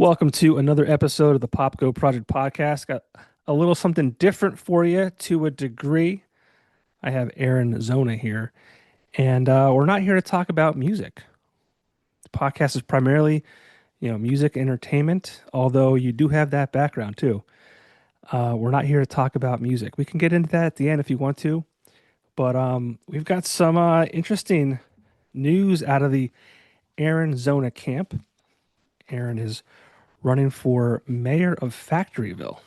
Welcome to another episode of the Popko Project Podcast. Got a little something different for you to a degree. I have Aaron Zona here, and we're not here to talk about music. The podcast is primarily, music entertainment, although you do have that background too. We're not here to talk about music. We can get into that at the end if you want to, but we've got some interesting news out of the Aaron Zona camp. Aaron is running for mayor of Factoryville.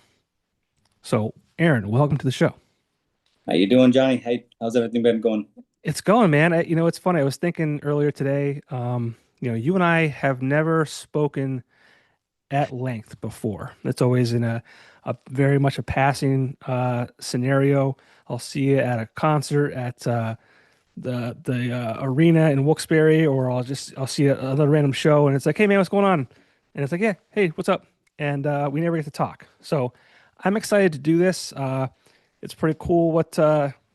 So, Aaron, welcome to the show. How you doing, Johnny? How's everything been going? It's going, man. It's funny. I was thinking earlier today, you and I have never spoken at length before. It's always in a very much a passing scenario. I'll see you at a concert at the arena in Wilkes-Barre, or I'll see another random show, and it's like, hey man, what's going on? And it's like, yeah, hey, what's up? And we never get to talk. So I'm excited to do this. It's pretty cool what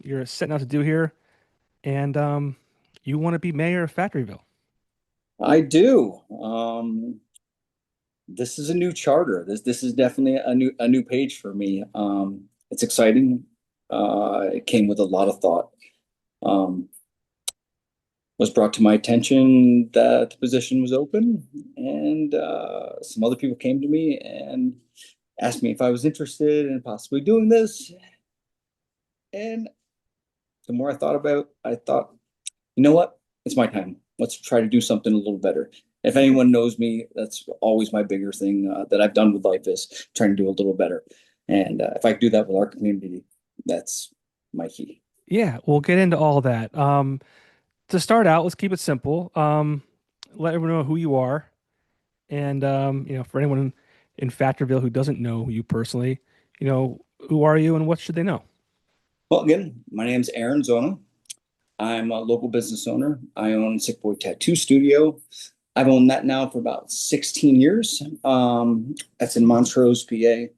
you're setting out to do here, and you want to be mayor of Factoryville. I do. This is a new charter. This is definitely a new page for me. It's exciting. It came with a lot of thought. Um, was brought to my attention that the position was open, and some other people came to me and asked me if I was interested in possibly doing this. And the more I thought, you know what? It's my time. Let's try to do something a little better. If anyone knows me, that's always my bigger thing that I've done with life is trying to do a little better. And if I do that with our community, that's my key. Yeah, we'll get into all that. To start out, let's keep it simple. Let everyone know who you are, and for anyone in Factorville who doesn't know you personally, who are you and what should they know? Well, again, my name's Aaron Zona. I'm a local business owner. I own Sick Boy Tattoo Studio. I've owned that now for about 16 years. That's in Montrose, PA.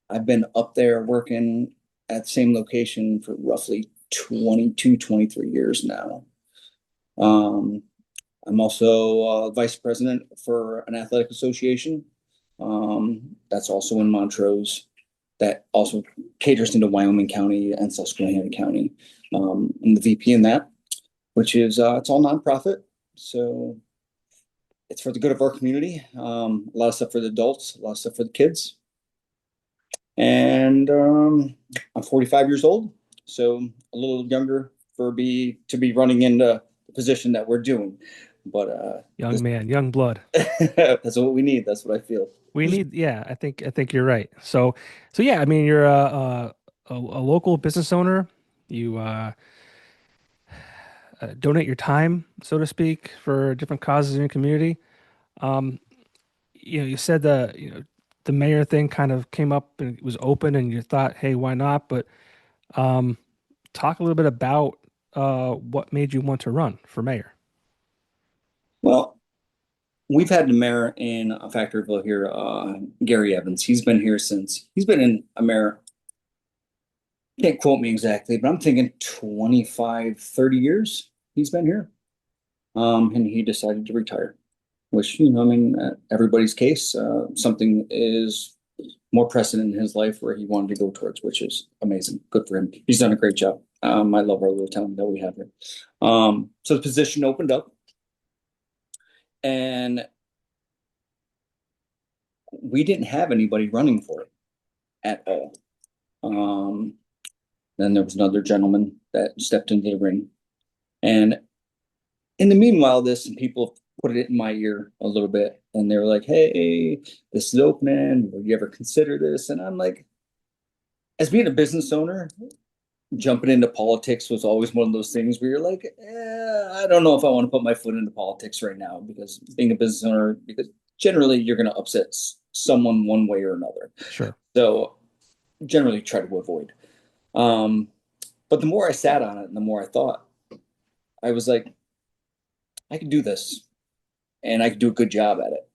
I've been up there working at the same location for roughly 22, 23 years now. Um, I'm also vice president for an athletic association. That's also in Montrose. That also caters into Wyoming County and Susquehanna County. I'm the VP in that, which is it's all nonprofit. So it's for the good of our community. A lot of stuff for the adults, a lot of stuff for the kids. And I'm 45 years old, so a little younger to be running into the position that we're doing. But Young man, young blood. that's what we need. That's what I feel. We need, yeah, I think you're right. So yeah, I mean, you're a local business owner. You donate your time, so to speak, for different causes in your community. Um, you said the mayor thing kind of came up and it was open, and you thought, hey, why not? But um, talk a little bit about what made you want to run for mayor. Well, we've had the mayor in Factoryville here, Gary Evans. He's been in a mayor. Can't quote me exactly, but I'm thinking 25, 30 years he's been here. And he decided to retire, which, I mean, everybody's case, something is more precedent in his life where he wanted to go towards, which is amazing. Good for him. He's done a great job. I love our little town that we have here. So the position opened up and we didn't have anybody running for it at all. Um, then there was another gentleman that stepped into the ring. And in the meanwhile, this and people put it in my ear a little bit, and they were like, "Hey, this is opening. Will you ever consider this?" And I'm like, as being a business owner, jumping into politics was always one of those things where you're like, I don't know if I want to put my foot into politics right now because being a business owner, because generally you're going to upset someone one way or another. Sure. So generally try to avoid. Um, but the more I sat on it and the more I thought, I was like, I can do this and I can do a good job at it.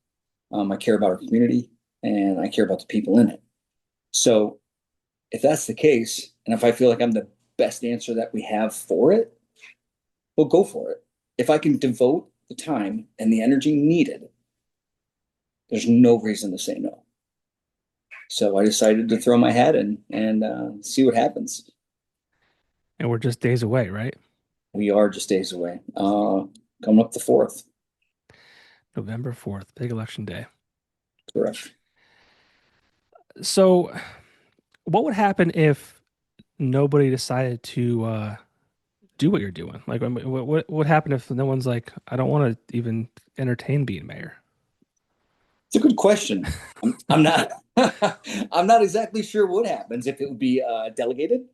I care about our community and I care about the people in it. So if that's the case, and if I feel like I'm the best answer that we have for it, we'll go for it. If I can devote the time and the energy needed there's no reason to say no. So I decided to throw my hat in and see what happens. And we're just days away, right? We are just days away. Coming up the 4th. November 4th, big election day. Correct. So, what would happen if nobody decided to do what you're doing? Like, what would happen if no one's like, I don't want to even entertain being mayor? It's a good question. I'm not I'm not exactly sure what happens if it would be delegated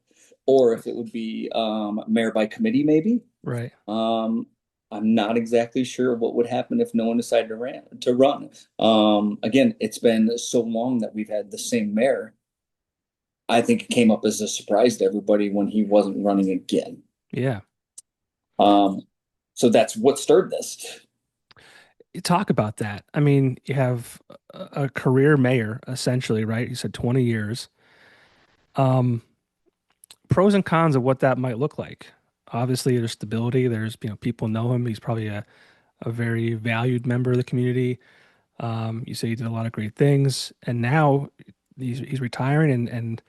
or if it would be mayor by committee, maybe. Right. Um, I'm not exactly sure what would happen if no one decided to run. Again, it's been so long that we've had the same mayor. I think it came up as a surprise to everybody when he wasn't running again. Yeah. Um, so that's what stirred this. You talk about that. I mean, you have a career mayor essentially, right? You said 20 years. Um, Pros and cons of what that might look like. Obviously, there's stability. There's, people know him. He's probably a very valued member of the community. You say he did a lot of great things, and now he's retiring, and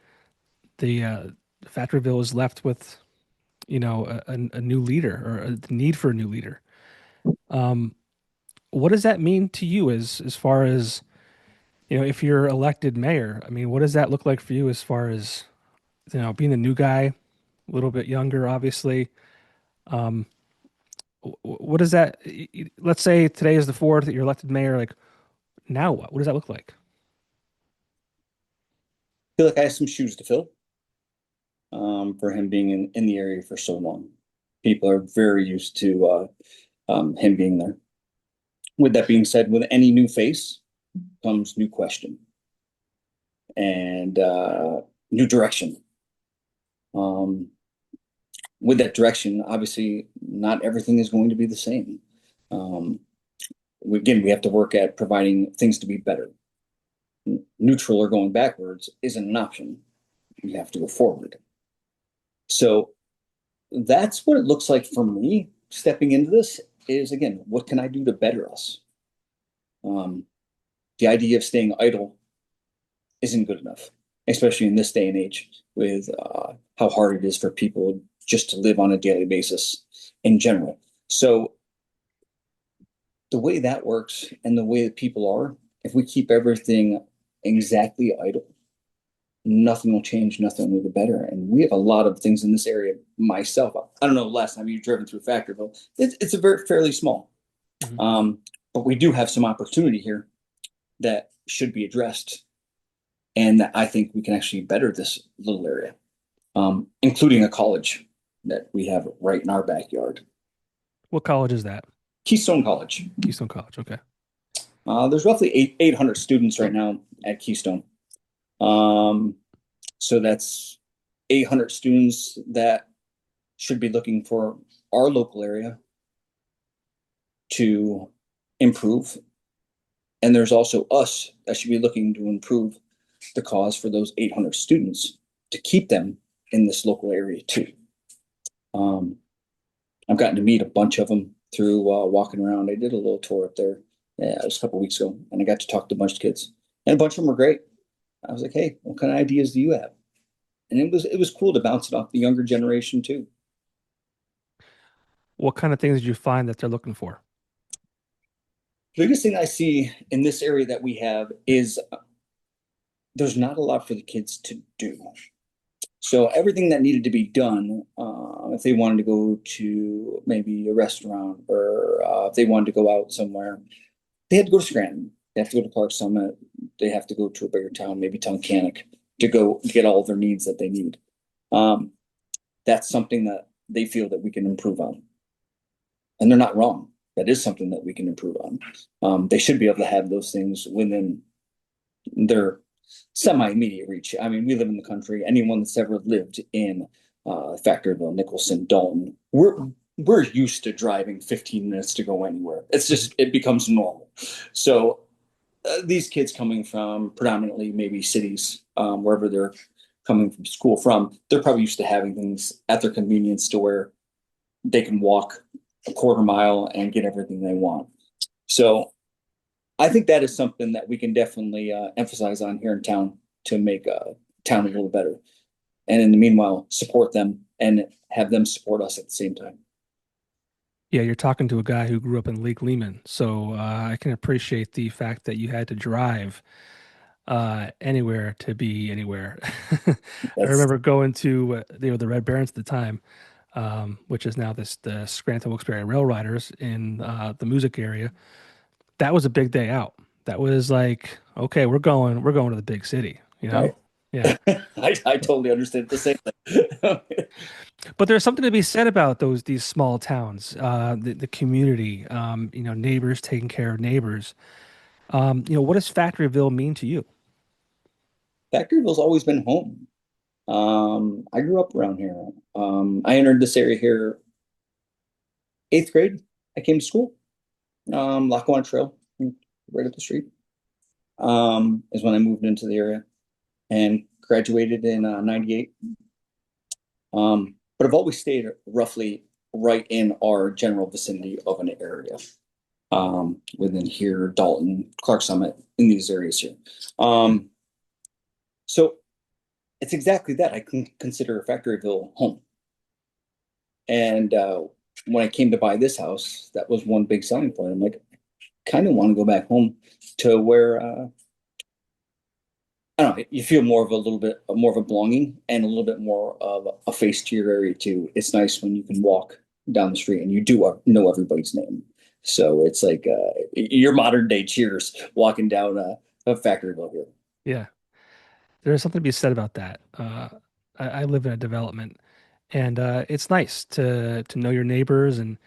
the Factoryville is left with, a new leader or a need for a new leader. Um, what does that mean to you as far as, if you're elected mayor? I mean, what does that look like for you as far as, being the new guy, a little bit younger, obviously? Um, what does that, let's say today is the 4th, that you're elected mayor, like now what? What does that look like? I feel like I have some shoes to fill for him being in the area for so long. People are very used to him being there. With that being said, with any new face comes new question and new direction. Um, with that direction, obviously, not everything is going to be the same. Um, again, we have to work at providing things to be better. Neutral or going backwards isn't an option. You have to go forward. So that's what it looks like for me stepping into this is again, what can I do to better us? Um, the idea of staying idle isn't good enough, especially in this day and age with how hard it is for people just to live on a daily basis in general. So the way that works and the way that people are, if we keep everything exactly idle, nothing will change, nothing will get better. And we have a lot of things in this area myself. I don't know, last time you've driven through Factoryville, it's a very fairly small. Mhm. Um, but we do have some opportunity here that should be addressed and that I think we can actually better this little area, including a college that we have right in our backyard. What college is that? Keystone College. Keystone College. Okay. There's roughly 800 students right now at Keystone. Um, so that's 800 students that should be looking for our local area to improve. And there's also us that should be looking to improve the cause for those 800 students to keep them in this local area too. Um, I've gotten to meet a bunch of them through walking around. I did a little tour up there. Yeah, it was a couple of weeks ago, and I got to talk to a bunch of kids, and a bunch of them were great. I was like, "Hey, what kind of ideas do you have?" And it was cool to bounce it off the younger generation too. What kind of things did you find that they're looking for? The biggest thing I see in this area that we have is there's not a lot for the kids to do. So everything that needed to be done, if they wanted to go to maybe a restaurant or if they wanted to go out somewhere, they had to go to Scranton. They have to go to Clark Summit. They have to go to a bigger town, maybe Tunkhannock, to go get all of their needs that they need. Um, that's something that they feel that we can improve on, and they're not wrong. That is something that we can improve on. They should be able to have those things within their semi-immediate reach. I mean, we live in the country. Anyone that's ever lived in Factoryville, Nicholson, Dalton, we're used to driving 15 minutes to go anywhere. It's just it becomes normal. So these kids coming from predominantly maybe cities, wherever they're coming from school from, they're probably used to having things at their convenience to where they can walk a quarter mile and get everything they want. So I think that is something that we can definitely emphasize on here in town to make town a little better. And in the meanwhile, support them and have them support us at the same time. Yeah, you're talking to a guy who grew up in Lake Lehman, so I can appreciate the fact that you had to drive anywhere to be anywhere. I That's remember going to the Red Barons at the time, which is now the Scranton Wilkes-Barre Rail Riders in the music area. That was a big day out. That was like, okay, we're going to the big city, you know? right. Yeah. I totally understand the same thing. But there's something to be said about these small towns, the community, neighbors taking care of neighbors. What does Factoryville mean to you? Factoryville's always been home. I grew up around here. I entered this area here eighth grade. I came to school. Lackawanna Trail, right up the street. Is when I moved into the area and graduated in '98. But I've always stayed roughly right in our general vicinity of an area. Within here, Dalton, Clark Summit, in these areas here. So it's exactly that. I can consider Factoryville home. And when I came to buy this house, that was one big selling point. I'm like, kind of want to go back home to where I don't know, you feel more of a little bit more of a belonging and a little bit more of a face to your area too. It's nice when you can walk down the street and you do know everybody's name. So it's like your modern day Cheers walking down a Factoryville here. Yeah, there's something to be said about that. I live in a development, and it's nice to know your neighbors and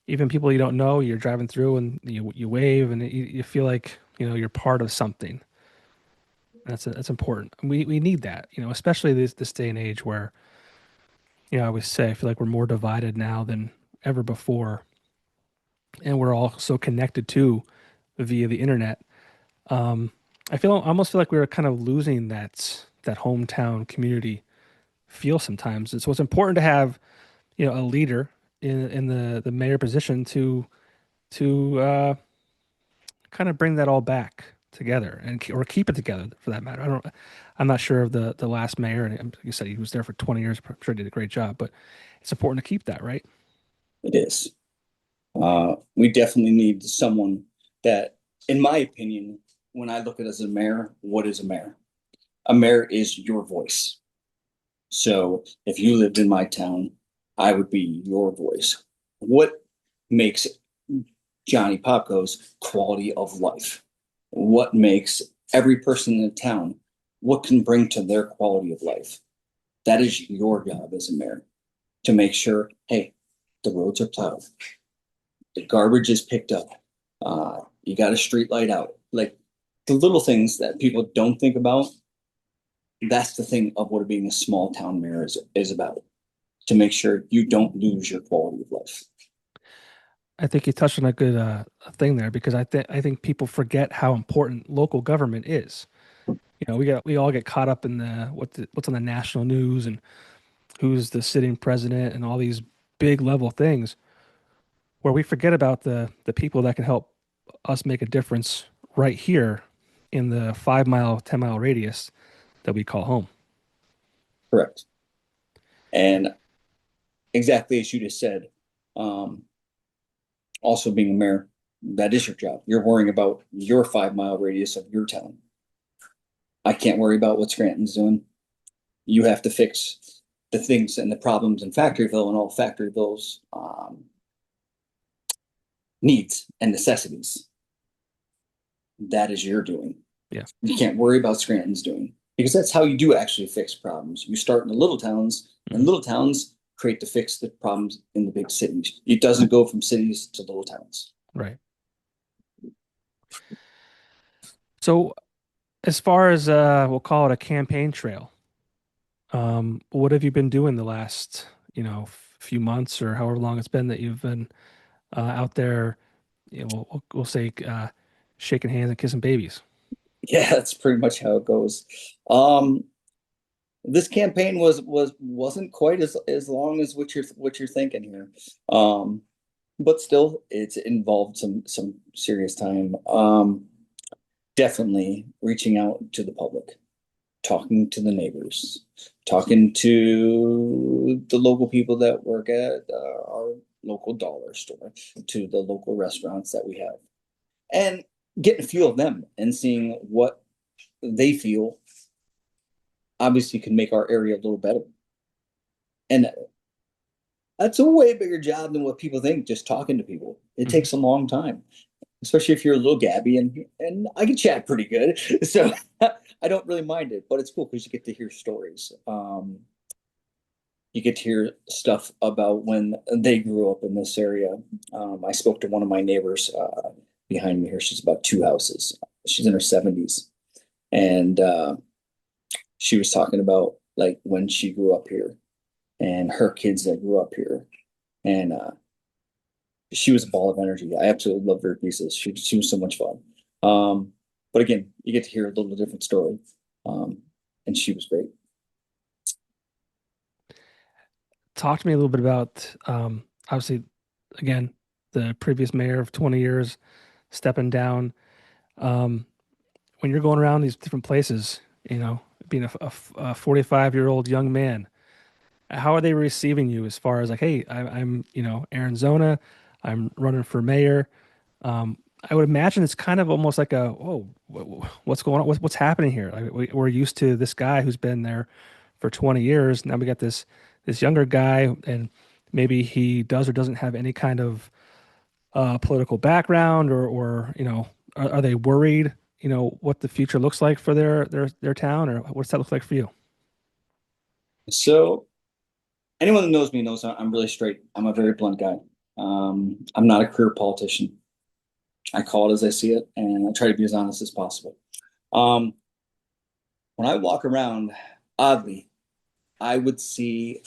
even people you don't know. You're driving through and you wave, and you feel like you're part of something. That's important. We need that, especially this day and age where I always say I feel like we're more divided now than ever before, and we're all so connected to via the internet. Um, I almost feel like we're kind of losing that hometown community feel sometimes. And so it's important to have a leader in the mayor position to kind of bring that all back together or keep it together for that matter. I'm not sure of the last mayor, and like you said, he was there for 20 years. I'm sure he did a great job, but it's important to keep that, right? It is. We definitely need someone that, in my opinion, when I look at it as a mayor, what is a mayor? A mayor is your voice. So if you lived in my town, I would be your voice. What makes Johnny Popko's quality of life? What makes every person in the town? What can bring to their quality of life? That is your job as a mayor to make sure, hey, the roads are plowed, the garbage is picked up, you got a street light out. Like the little things that people don't think about. That's the thing of what being a small town mayor is about, to make sure you don't lose your quality of life. I think you touched on a good thing there because I think people forget how important local government is. We all get caught up in what's on the national news and who's the sitting president and all these big level things where we forget about the people that can help us make a difference right here in the 5 mile, 10 mile radius that we call home. Correct. And exactly as you just said, um, also being a mayor, that is your job. You're worrying about your 5 mile radius of your town. I can't worry about what Scranton's doing. You have to fix the things and the problems in Factoryville and all Factoryville's needs and necessities. That is your doing. Yeah, You can't worry about Scranton's doing, because that's how you do actually fix problems. You start in the little towns, and mhm, little towns create to fix the problems in the big cities. It doesn't go from cities to little towns. right. So as far as we'll call it a campaign trail, what have you been doing the last few months or however long it's been that you've been out there? We'll say shaking hands and kissing babies. Yeah, that's pretty much how it goes. Um, this campaign wasn't quite as long as what you're thinking here. But still it's involved some serious time. definitely reaching out to the public, talking to the neighbors, talking to the local people that work at our local dollar store, to the local restaurants that we have, and getting a feel of them and seeing what they feel obviously can make our area a little better. And that's a way bigger job than what people think, just talking to people. It Mhm. takes a long time, especially if you're a little gabby, and I can chat pretty good. So I don't really mind it, but it's cool because you get to hear stories. You get to hear stuff about when they grew up in this area. I spoke to one of my neighbors behind me here. She's about two houses. She's in her 70s. And she was talking about like when she grew up here and her kids that grew up here. And she was a ball of energy. I absolutely loved her pieces. She was so much fun. But again, you get to hear a little different story. Um, and she was great. Talk to me a little bit about, obviously, again, the previous mayor of 20 years stepping down. Um, when you're going around these different places, being a 45-year-old young man, how are they receiving you as far as like, hey, I'm, Aaron Zona, I'm running for mayor. I would imagine it's kind of almost like what's going on? What's happening here? Like we're used to this guy who's been there for 20 years. Now we got this younger guy, and maybe he does or doesn't have any kind of political background, or are they worried? What the future looks like for their town, or what's that look like for you? So anyone that knows me knows I'm really straight. I'm a very blunt guy. I'm not a career politician. I call it as I see it, and I try to be as honest as possible. Um, when I walk around, oddly, I would say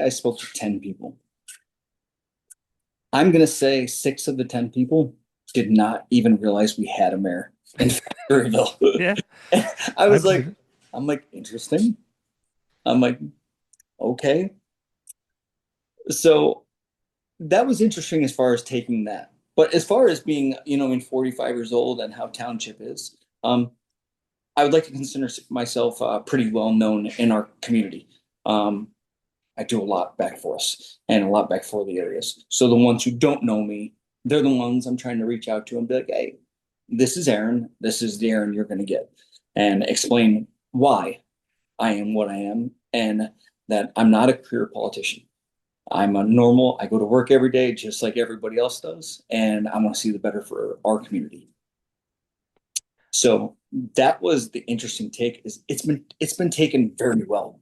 I spoke to 10 people. I'm going to say six of the 10 people did not even realize we had a mayor in Factoryville. Yeah, I I was believe like, it. I'm like, interesting. I'm like, okay. So that was interesting as far as taking that. But as far as being, in 45 years old and how township is, I would like to consider myself pretty well known in our community. Um, I do a lot back for us and a lot back for the areas. So the ones who don't know me, they're the ones I'm trying to reach out to and be like, hey, this is Aaron. This is the Aaron you're going to get, and explain why I am what I am and that I'm not a career politician. I'm a normal, I go to work every day just like everybody else does, and I want to see the better for our community. So that was the interesting take. Is it's been taken very well,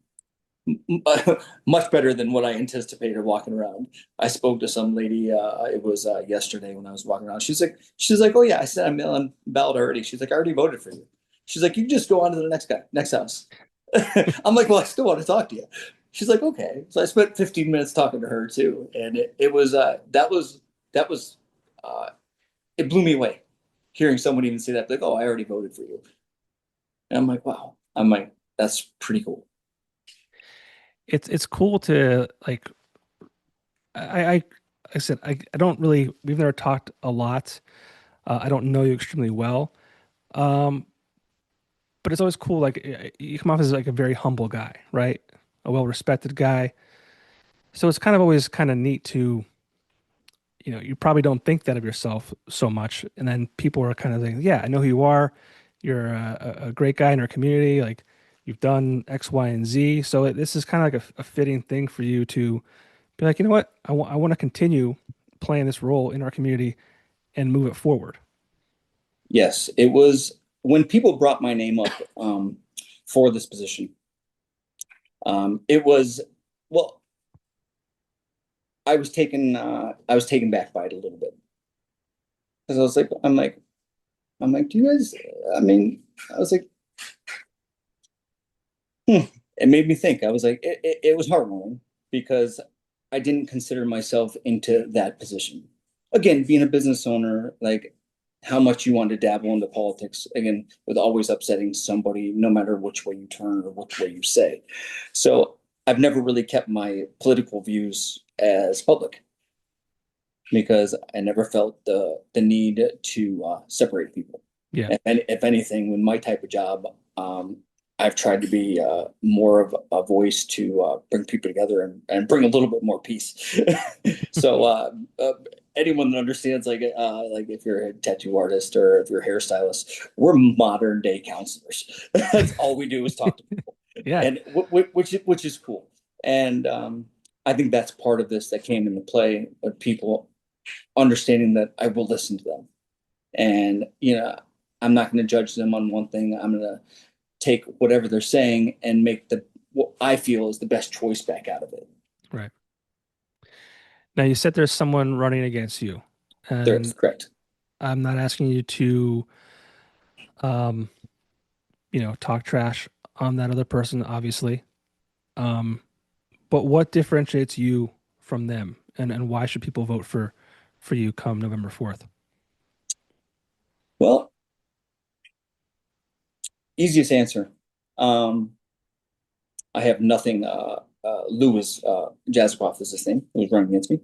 much better than what I anticipated walking around. I spoke to some lady. It was yesterday when I was walking around. She's like, oh yeah, I said I'm mailing ballot already. She's like, I already voted for you. She's like, you just go on to the next house. I'm like, well, I still want to talk to you. She's like, okay. So I spent 15 minutes talking to her too, and it was that was uh, it blew me away hearing someone even say that, like, oh, I already voted for you. And I'm like, wow. I'm like, that's pretty cool. It's cool to like. I I said I don't really. We've never talked a lot. I don't know you extremely well. Um, but it's always cool. Like you come off as like a very humble guy, right? A well-respected guy. So it's kind of always kind of neat to, you probably don't think that of yourself so much, and then people are kind of like, yeah, I know who you are. You're a great guy in our community. Like you've done X, Y, and Z. So this is kind of like a fitting thing for you to be like, you know what? I want to continue playing this role in our community and move it forward. Yes, it was when people brought my name up for this position. It was well, I was taken back by it a little bit because I'm like, do you guys? I mean, I was like, hmm. It made me think. I was like, it was heartwarming because I didn't consider myself into that position. Again, being a business owner, like how much you want to dabble into politics, again, with always upsetting somebody, no matter which way you turn or which way you say. So I've never really kept my political views as public because I never felt the need to separate people. Yeah. And if anything, with my type of job, I've tried to be more of a voice to bring people together and bring a little bit more peace. So anyone that understands, like if you're a tattoo artist or if you're a hairstylist, we're modern day counselors. That's all we do is talk to people, Yeah. and which is cool. And I think that's part of this that came into play with people understanding that I will listen to them. And, I'm not going to judge them on one thing. I'm going to take whatever they're saying and make what I feel is the best choice back out of it. Right. Now you said there's someone running against you, That's and correct. I'm not asking you to, um, talk trash on that other person, obviously. Um, but what differentiates you from them, and why should people vote for you come November 4th? Well, easiest answer. Um, I have nothing. Lou is Jazzcroft is his name. Who's running against me.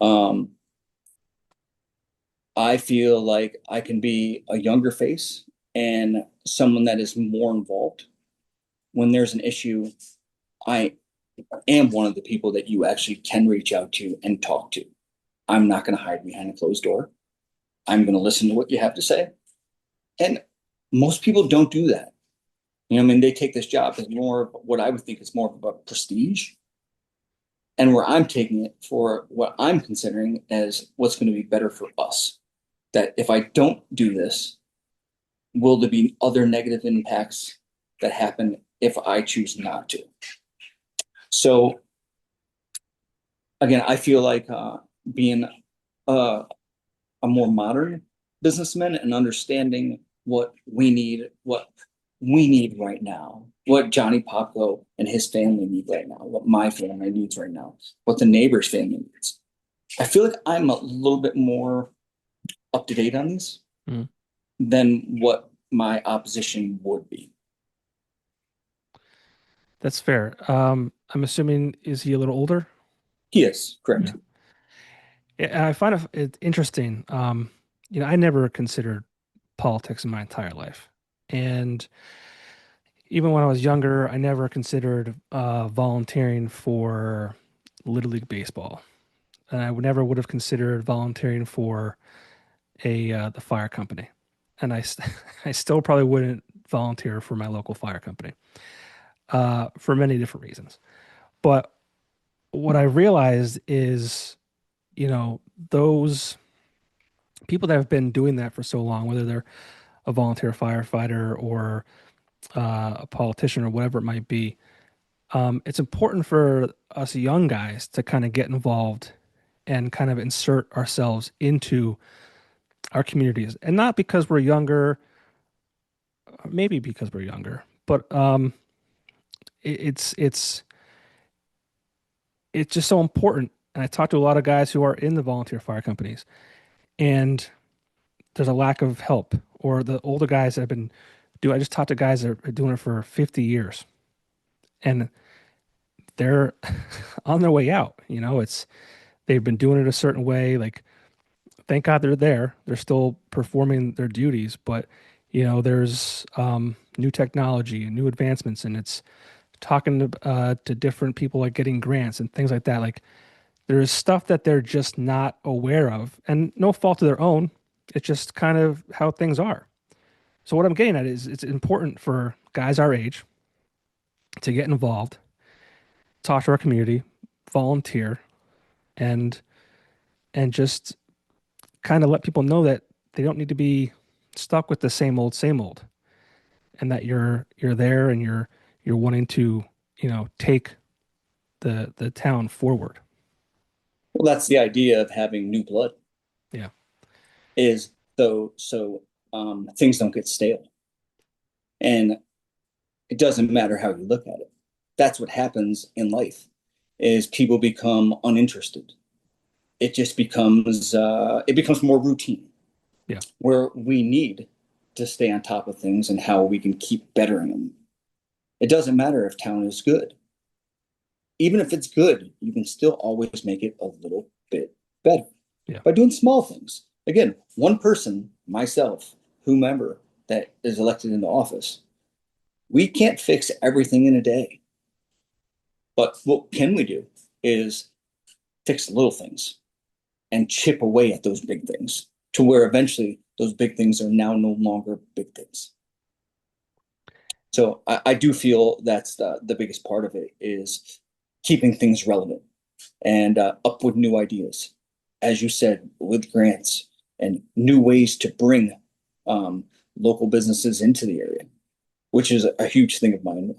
Um, I feel like I can be a younger face and someone that is more involved. When there's an issue, I am one of the people that you actually can reach out to and talk to. I'm not going to hide behind a closed door. I'm going to listen to what you have to say. And most people don't do that. I mean, they take this job as more of what I would think is more of a prestige, and where I'm taking it for what I'm considering as what's going to be better for us. That if I don't do this, will there be other negative impacts that happen if I choose not to? So again, I feel like being uh, a more modern businessman and understanding what we need right now, what Johnny Popko and his family need right now, what my family needs right now, what the neighbor's family needs. I feel like I'm a little bit more up to date on these Mm, than what my opposition would be. that's fair. I'm assuming, is he a little older? He is Yeah. correct. Yeah, I find it interesting. I never considered politics in my entire life. And even when I was younger, I never considered volunteering for Little League Baseball. And I never would have considered volunteering for the fire company. And I still probably wouldn't volunteer for my local fire company for many different reasons. But what I realized is, those people that have been doing that for so long, whether they're a volunteer firefighter or a politician or whatever it might be, it's important for us young guys to kind of get involved and kind of insert ourselves into our communities. And not because we're younger, maybe because we're younger, but it, it's it's it's just so important. And I talk to a lot of guys who are in the volunteer fire companies, and there's a lack of help. Or the older guys that have been doing. I just talked to guys that are doing it for 50 years, and they're on their way out. They've been doing it a certain way. Like, thank God they're there. They're still performing their duties, but there's new technology and new advancements, and it's talking to different people, like getting grants and things like that. Like, there's stuff that they're just not aware of, and no fault of their own. It's just kind of how things are. So what I'm getting at is it's important for guys our age to get involved, talk to our community, volunteer, and just kind of let people know that they don't need to be stuck with the same old, and that you're there and you're wanting to, take the town forward. Well, that's the idea of having new blood Yeah. is so things don't get stale. And it doesn't matter how you look at it. That's what happens in life is people become uninterested. It becomes more routine Yeah. where we need to stay on top of things and how we can keep bettering them. It doesn't matter if town is good. Even if it's good, you can still always make it a little bit better Yeah. by doing small things. Again, one person, myself, whomever, that is elected into office. We can't fix everything in a day. But what can we do is fix little things and chip away at those big things to where eventually those big things are now no longer big things. So I do feel that's the biggest part of it is keeping things relevant and up with new ideas. As you said, with grants and new ways to bring um, local businesses into the area, which is a huge thing of mine.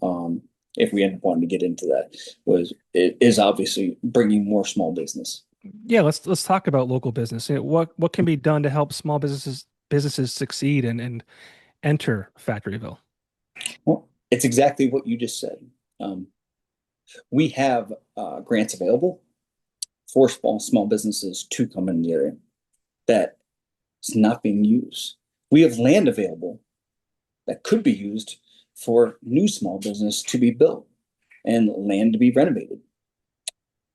If we end up wanting to get into that, was it is obviously bringing more small business. Yeah, let's talk about local business. What can be done to help small businesses succeed and enter Factoryville? Well, it's exactly what you just said. Um, we have grants available for small businesses to come in the area that is not being used. We have land available that could be used for new small business to be built and land to be renovated.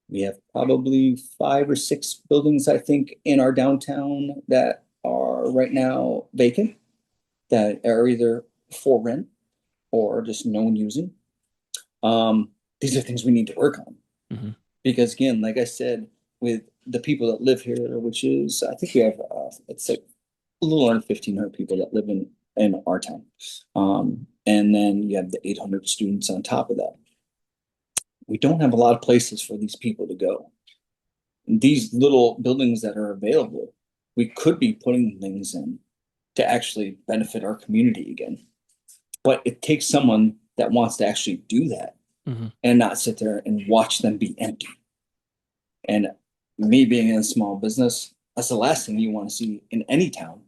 We have probably 5 or 6 buildings, I think, in our downtown that are right now vacant, that are either for rent or just no one using. These are things we need to work on Hmm. because, again, like I said, with the people that live here, which is, I think we have, it's like a little under 1,500 people that live in our town. And then you have the 800 students on top of that. We don't have a lot of places for these people to go. These little buildings that are available, we could be putting things in to actually benefit our community again. But it takes someone that wants to actually do that Hmm. and not sit there and watch them be empty. And me being in a small business, that's the last thing you want to see in any town.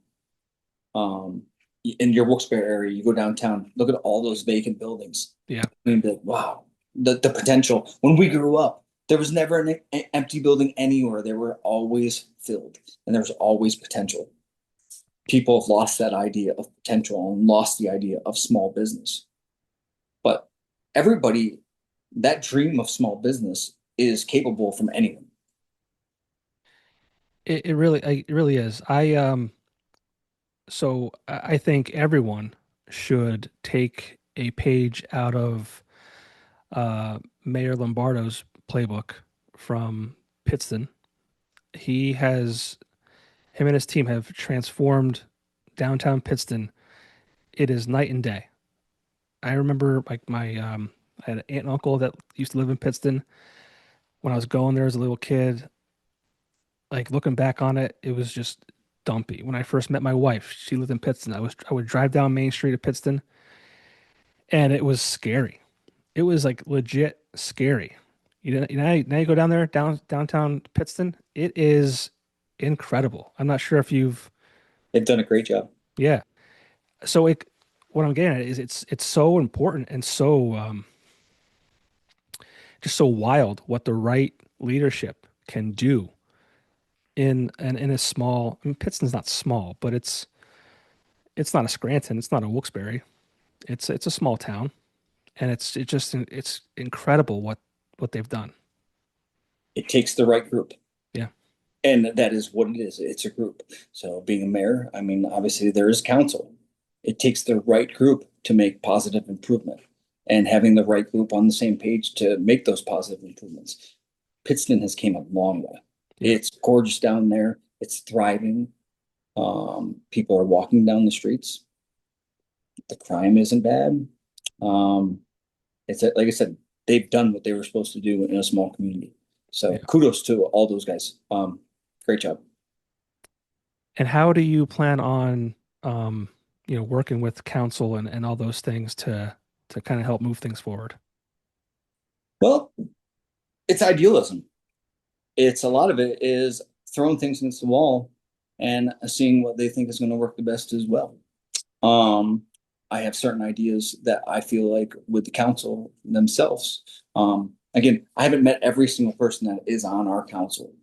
Um, in your Wilkes-Barre area, you go downtown, look at all those vacant buildings. Yeah. I mean, like, wow, the potential. When we grew up, there was never an empty building anywhere. They were always filled, and there was always potential. People have lost that idea of potential and lost the idea of small business. But everybody, that dream of small business is capable from anyone. It really is. I think everyone should take a page out of Mayor Lombardo's playbook from Pittston. He has him and his team have transformed downtown Pittston. It is night and day. I remember like my I had an aunt and uncle that used to live in Pittston. When I was going there as a little kid, like looking back on it, it was just dumpy. When I first met my wife, she lived in Pittston. I would drive down Main Street of Pittston, and it was scary. It was like legit scary. Now you go down there, downtown Pittston. It is incredible. I'm not sure if you've, They've done a great job. yeah. So what I'm getting at is it's so important and so just so wild what the right leadership can do in a small. I mean, Pittston's not small, but it's not a Scranton, it's not a Wilkes-Barre. It's a small town, and it's incredible what they've done. It takes the right group. Yeah. And that is what it is. It's a group. So being a mayor, I mean, obviously there is council. It takes the right group to make positive improvement and having the right group on the same page to make those positive improvements. Pittston has came a long way. Yeah. It's gorgeous down there. It's thriving. People are walking down the streets. The crime isn't bad. Um, it's like I said, they've done what they were supposed to do in a small community. So Yeah. kudos to all those guys. Great job. And how do you plan on working with council and all those things to kind of help move things forward? Well, it's idealism. It's a lot of it is throwing things against the wall and seeing what they think is going to work the best as well. Um, I have certain ideas that I feel like with the council themselves. Again, I haven't met every single person that is on our council,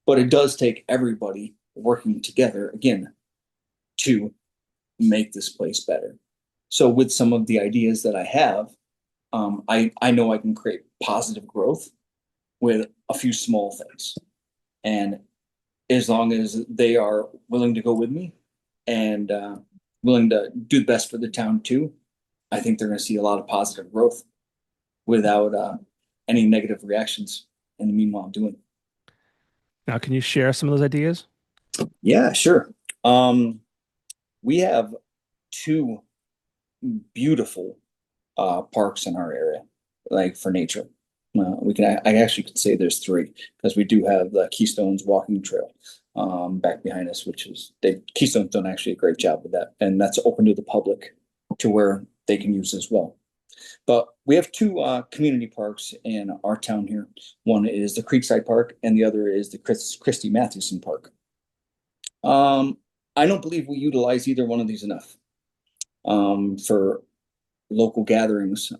but it does take everybody working together again to make this place better. So with some of the ideas that I have, I know I can create positive growth with a few small things. And as long as they are willing to go with me and willing to do the best for the town too, I think they're going to see a lot of positive growth without any negative reactions in the meanwhile doing. Now, can you share some of those ideas? Yeah, sure. Um, we have two beautiful parks in our area, like for nature. I actually could say there's three because we do have the Keystones Walking Trail back behind us, which is Keystone's done actually a great job with that, and that's open to the public to where they can use as well. But we have two community parks in our town here. One is the Creekside Park, and the other is the Christy Mathewson Park. Um, I don't believe we utilize either one of these enough for local gatherings,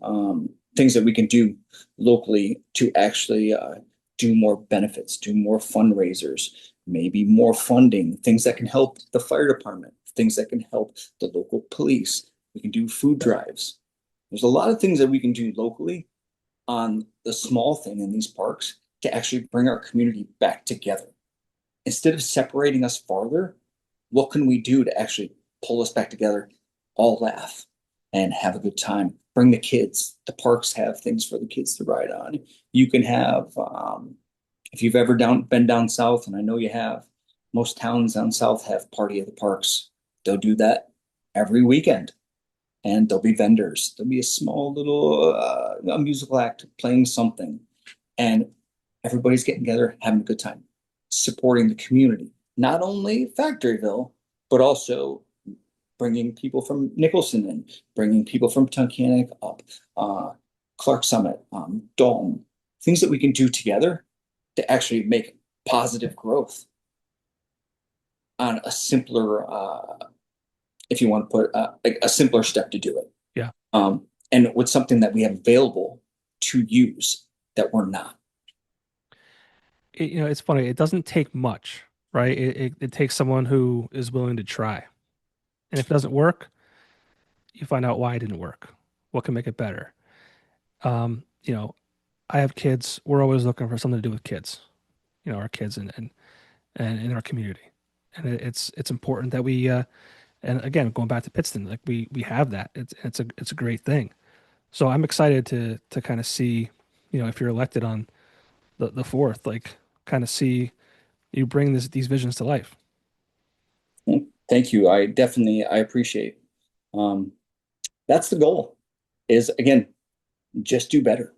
things that we can do locally to actually do more benefits, do more fundraisers, maybe more funding, things that can help the fire department, things that can help the local police. We can do food drives. There's a lot of things that we can do locally on the small thing in these parks to actually bring our community back together. Instead of separating us farther, what can we do to actually pull us back together, all laugh and have a good time? Bring the kids. The parks have things for the kids to ride on. You can have, if you've ever been down south, and I know you have, most towns down south have party at the parks. They'll do that every weekend, and there'll be vendors. There'll be a small little a musical act playing something, and everybody's getting together, having a good time, supporting the community. Not only Factoryville, but also bringing people from Nicholson in, bringing people from Tunkhannock up, Clark Summit, Dalton, things that we can do together to actually make positive growth on a simpler, if you want to put like a simpler step to do it. Yeah. And with something that we have available to use that we're not. It's funny. It doesn't take much, right? It takes someone who is willing to try. And if it doesn't work, you find out why it didn't work. What can make it better? Um, you know, I have kids. We're always looking for something to do with kids, our kids and in our community. And it's important that we and again, going back to Pittston, like we have that. It's a great thing. So I'm excited to kind of see, if you're elected on the fourth, like kind of see you bring these visions to life. Thank you. I appreciate. Um, that's the goal. Is again, just do better.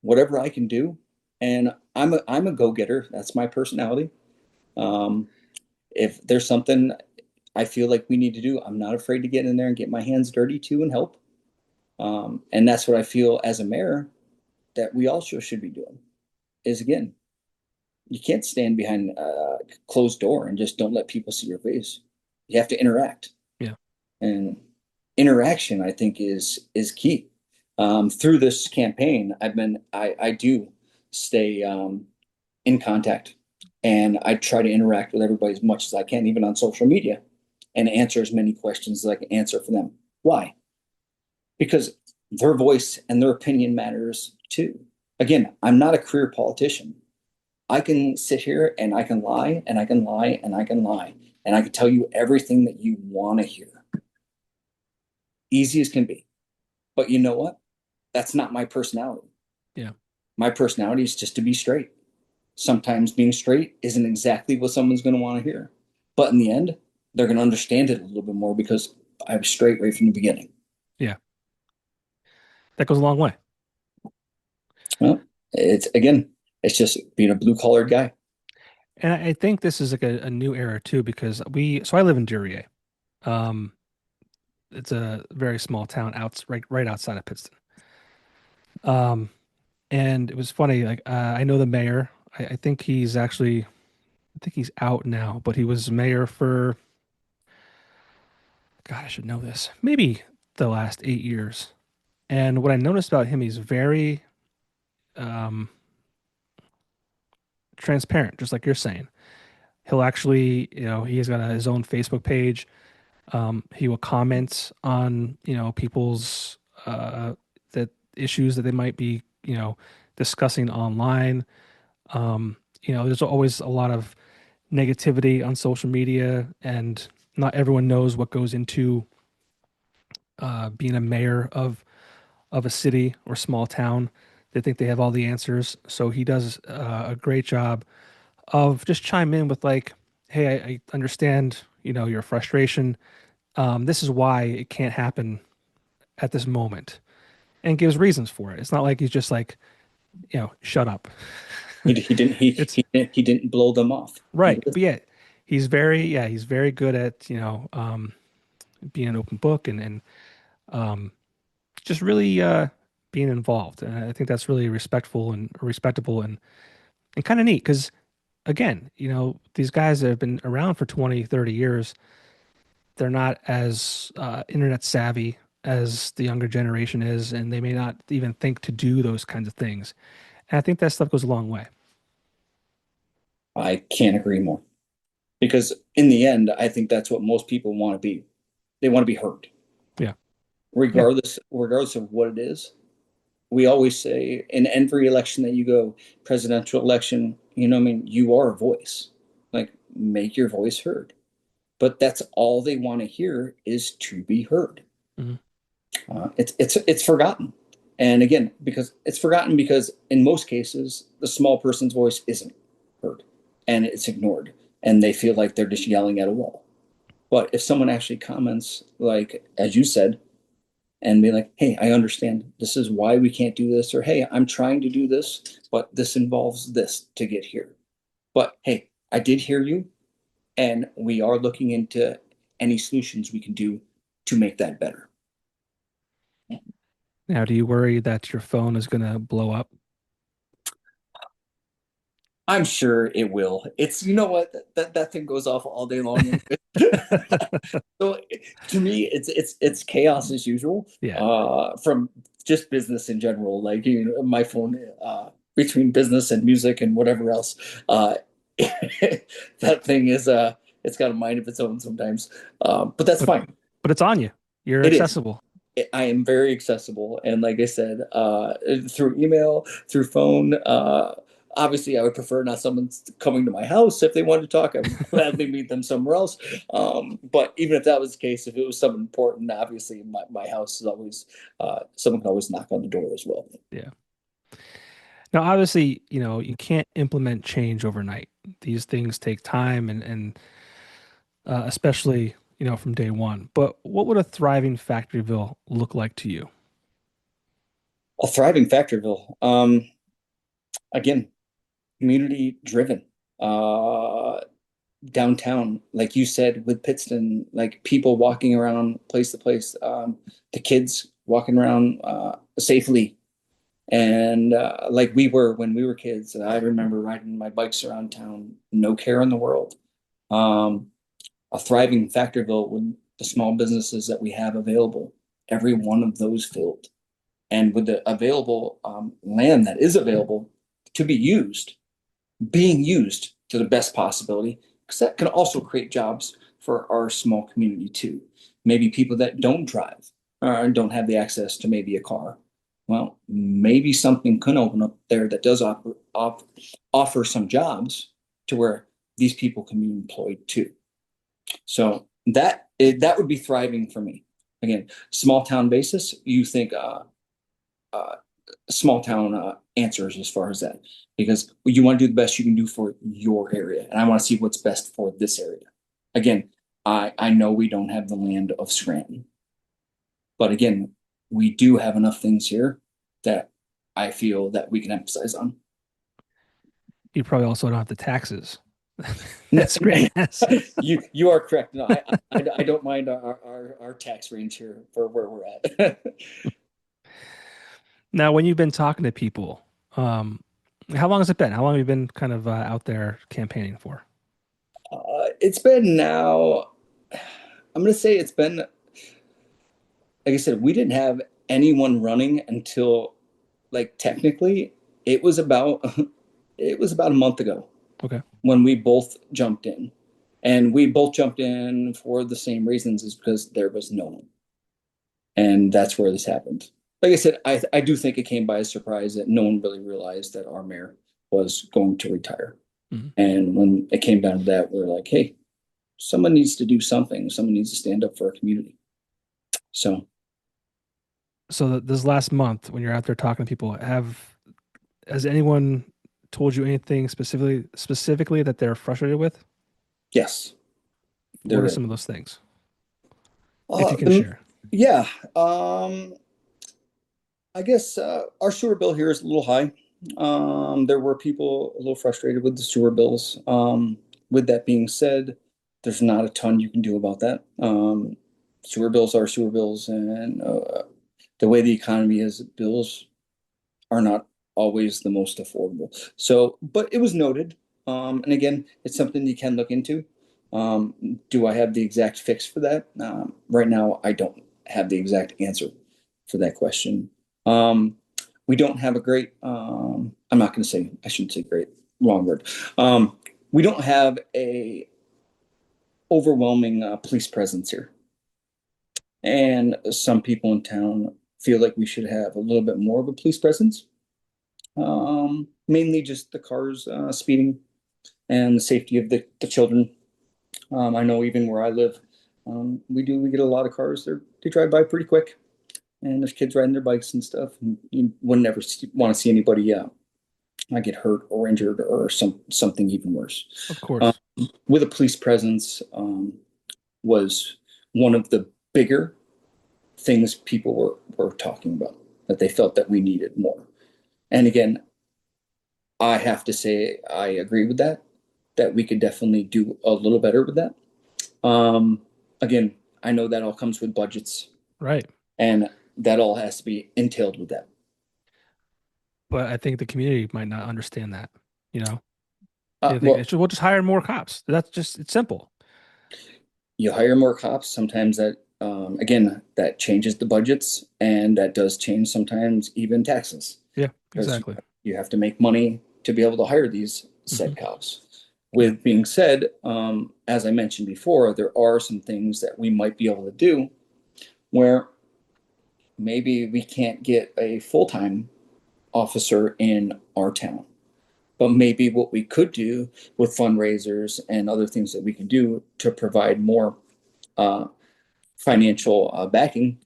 Whatever I can do, and I'm a go getter. That's my personality. Um, if there's something I feel like we need to do, I'm not afraid to get in there and get my hands dirty too and help. And that's what I feel as a mayor that we also should be doing. Is again, you can't stand behind a closed door and just don't let people see your face. You have to interact, Yeah. and interaction I think is key. Through this campaign, I do stay in contact, and I try to interact with everybody as much as I can, even on social media, and answer as many questions as I can answer for them. Why? Because their voice and their opinion matters too. Again, I'm not a career politician. I can sit here and I can lie and I can lie and I can lie and I can tell you everything that you want to hear. Easy as can be. But you know what? That's not my personality. Yeah. My personality is just to be straight. Sometimes being straight isn't exactly what someone's going to want to hear. But in the end, they're going to understand it a little bit more because I was straight right from the beginning. Yeah. That goes a long way. Well, it's just being a blue collared guy. And I think this is like a new era too, because so I live in Duryea. Um, it's a very small town right outside of Pittston. Um, and it was funny, like I know the mayor. I think I think he's out now, but he was mayor for, God, I should know this, maybe the last 8 years. And what I noticed about him, he's very um, transparent, just like you're saying. He'll actually, he's got his own Facebook page. He will comment on, people's that issues that they might be, discussing online. There's always a lot of negativity on social media, and not everyone knows what goes into being a mayor of a city or small town. They think they have all the answers. So he does a great job of just chime in with like, "Hey, I understand, your frustration. This is why it can't happen at this moment," and gives reasons for it. It's not like he's just like, shut up. He didn't It's he didn't blow them off. He right, but yeah, he's very good at being an open book and um, just really being involved. And I think that's really respectful and respectable and kind of neat because again, these guys that have been around for 20, 30 years, they're not as internet savvy as the younger generation is, and they may not even think to do those kinds of things. And I think that stuff goes a long way. I can't agree more. Because in the end, I think that's what most people want to be. They want to be heard, Yeah. Yeah. regardless of what it is. We always say in every election that you go, presidential election, I mean, you are a voice. Like, make your voice heard. But that's all they want to hear is to be heard. Mhm. It's forgotten, and again, because it's forgotten because in most cases the small person's voice isn't heard, and it's ignored, and they feel like they're just yelling at a wall. But if someone actually comments, like as you said, and be like, "Hey, I understand. This is why we can't do this," or "Hey, I'm trying to do this, but this involves this to get here. But hey, I did hear you, and we are looking into any solutions we can do to make that better." Now, do you worry that your phone is going to blow up? I'm sure it will. It's you know what that thing goes off all day long. So to me, it's chaos as usual. Yeah. From just business in general, like my phone between business and music and whatever else. That thing is it's got a mind of its own sometimes. But that's But fine. but it's on you. You're It is. accessible. I am very accessible, and like I said, through email, through phone. Obviously, I would prefer not someone coming to my house. If they wanted to talk, I would gladly meet them somewhere else. But even if that was the case, if it was something important, obviously my house is always someone can always knock on the door as well. Yeah. Now, obviously, you can't implement change overnight. These things take time and especially, from day one. But what would a thriving Factoryville look like to you? A thriving Factoryville. Again, community driven. Downtown, like you said, with Pittston, like people walking around place to place, the kids walking around safely. And like we were when we were kids, I remember riding my bikes around town, no care in the world. Um, a thriving Factorville with the small businesses that we have available, every one of those filled. And with the available land that is available to be used, being used to the best possibility, because that can also create jobs for our small community too. Maybe people that don't drive or don't have the access to maybe a car. Well, maybe something could open up there that does offer some jobs to where these people can be employed too. So that would be thriving for me. Again, small town basis. You think uh, small town answers as far as that because you want to do the best you can do for your area and I want to see what's best for this area. Again, I know we don't have the land of Scranton, but again, we do have enough things here that I feel that we can emphasize on. You probably also don't have the taxes. No, That's great. you are correct. No, I don't mind our tax range here for where we're at. Now, when you've been talking to people, how long has it been? How long have you been kind of out there campaigning for? It's been now, I'm going to say it's been, like I said, we didn't have anyone running until like technically it was about it was about a month ago Okay. when we both jumped in. And we both jumped in for the same reasons is because there was no one. And that's where this happened. Like I said, I do think it came by a surprise that no one really realized that our mayor was going to retire. Mhm. And when it came down to that, we were like, hey, someone needs to do something. Someone needs to stand up for our community. So So this last month, when you're out there talking to people, has anyone told you anything specifically that they're frustrated with? yes, What are there. some of those things, if Uh, you can the, share? yeah. I guess our sewer bill here is a little high. There were people a little frustrated with the sewer bills. With that being said, there's not a ton you can do about that. Sewer bills are sewer bills, and the way the economy is, bills are not always the most affordable. So, but it was noted. And again, it's something you can look into. Do I have the exact fix for that? Right now, I don't have the exact answer for that question. Um, we don't have a great, I'm not going to say, I shouldn't say great, wrong word. We don't have a overwhelming police presence here. And some people in town feel like we should have a little bit more of a police presence. Mainly just the cars speeding and the safety of the children. I know even where I live, we get a lot of cars. They drive by pretty quick, and there's kids riding their bikes and stuff. And you would never want to see anybody get hurt or injured or something even worse. Of Um, course. with a police presence was one of the bigger things people were talking about that they felt that we needed more. And again, I have to say I agree with that we could definitely do a little better with that. Um, Again, I know that all comes with budgets Right. and that all has to be entailed with that. But I think the community might not understand that, you know? They think Well, it's just, we'll just hire more cops. That's just, it's simple. you hire more cops, sometimes that, again, that changes the budgets and that does change sometimes even taxes Yeah, because exactly. you have to make money to be able to hire these Hmm. said cops. With being said, as I mentioned before, there are some things that we might be able to do where maybe we can't get a full-time officer in our town. But maybe what we could do with fundraisers and other things that we can do to provide more uh, financial backing,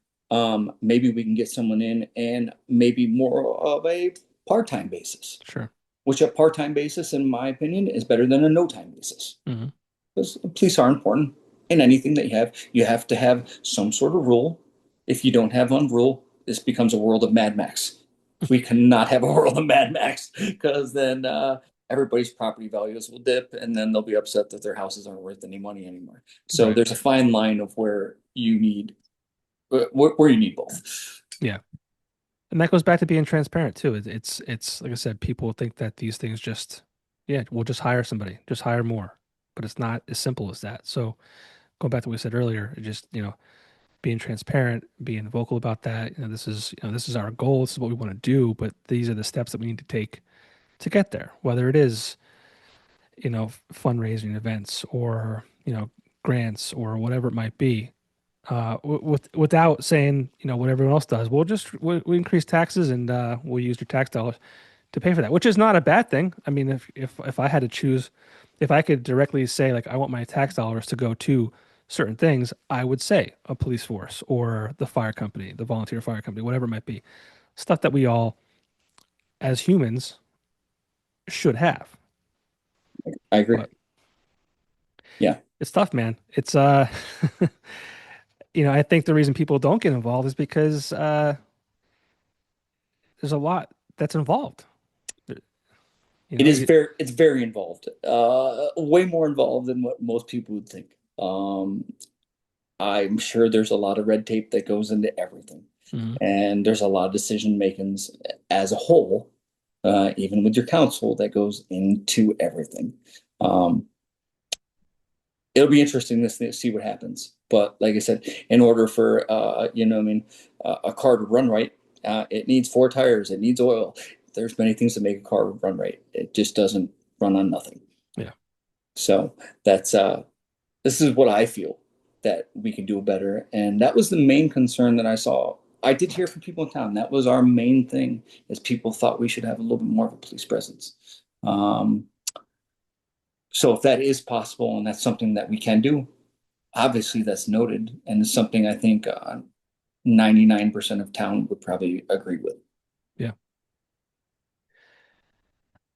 maybe we can get someone in and maybe more of a part-time basis, Sure. which a part-time basis, in my opinion, is better than a no-time basis. Hmm. Because police are important in anything that you have. You have to have some sort of rule. If you don't have one rule, this becomes a world of Mad Max. We cannot have a world of Mad Max because then everybody's property values will dip and then they'll be upset that their houses aren't worth any money anymore. So Right. there's a fine line of where you need both. Yeah. And that goes back to being transparent too. It's like I said, people think that these things just, yeah, we'll just hire somebody, just hire more. But it's not as simple as that. So going back to what we said earlier, it just, being transparent, being vocal about that. This is our goal. This is what we want to do, but these are the steps that we need to take to get there. Whether it is, fundraising events or, grants or whatever it might be. Without saying, what everyone else does, we increase taxes and we'll use your tax dollars to pay for that, which is not a bad thing. I mean, if I had to choose, if I could directly say like I want my tax dollars to go to certain things, I would say a police force or the fire company, the volunteer fire company, whatever it might be, stuff that we all as humans should have. I agree. But Yeah, it's tough, man. It's I think the reason people don't get involved is because there's a lot that's involved. You it know, is you, very involved. Way more involved than what most people would think. I'm sure there's a lot of red tape that goes into everything. Mhm. And there's a lot of decision makings as a whole, even with your council, that goes into everything. Um, it'll be interesting to see what happens. But like I said, in order for a car to run right, it needs four tires, it needs oil. There's many things that make a car run right. It just doesn't run on nothing. Yeah. So that's this is what I feel that we can do better. And that was the main concern that I saw. I did hear from people in town. That was our main thing, is people thought we should have a little bit more of a police presence. Um, So if that is possible and that's something that we can do, obviously that's noted and it's something I think 99% of town would probably agree with. Yeah.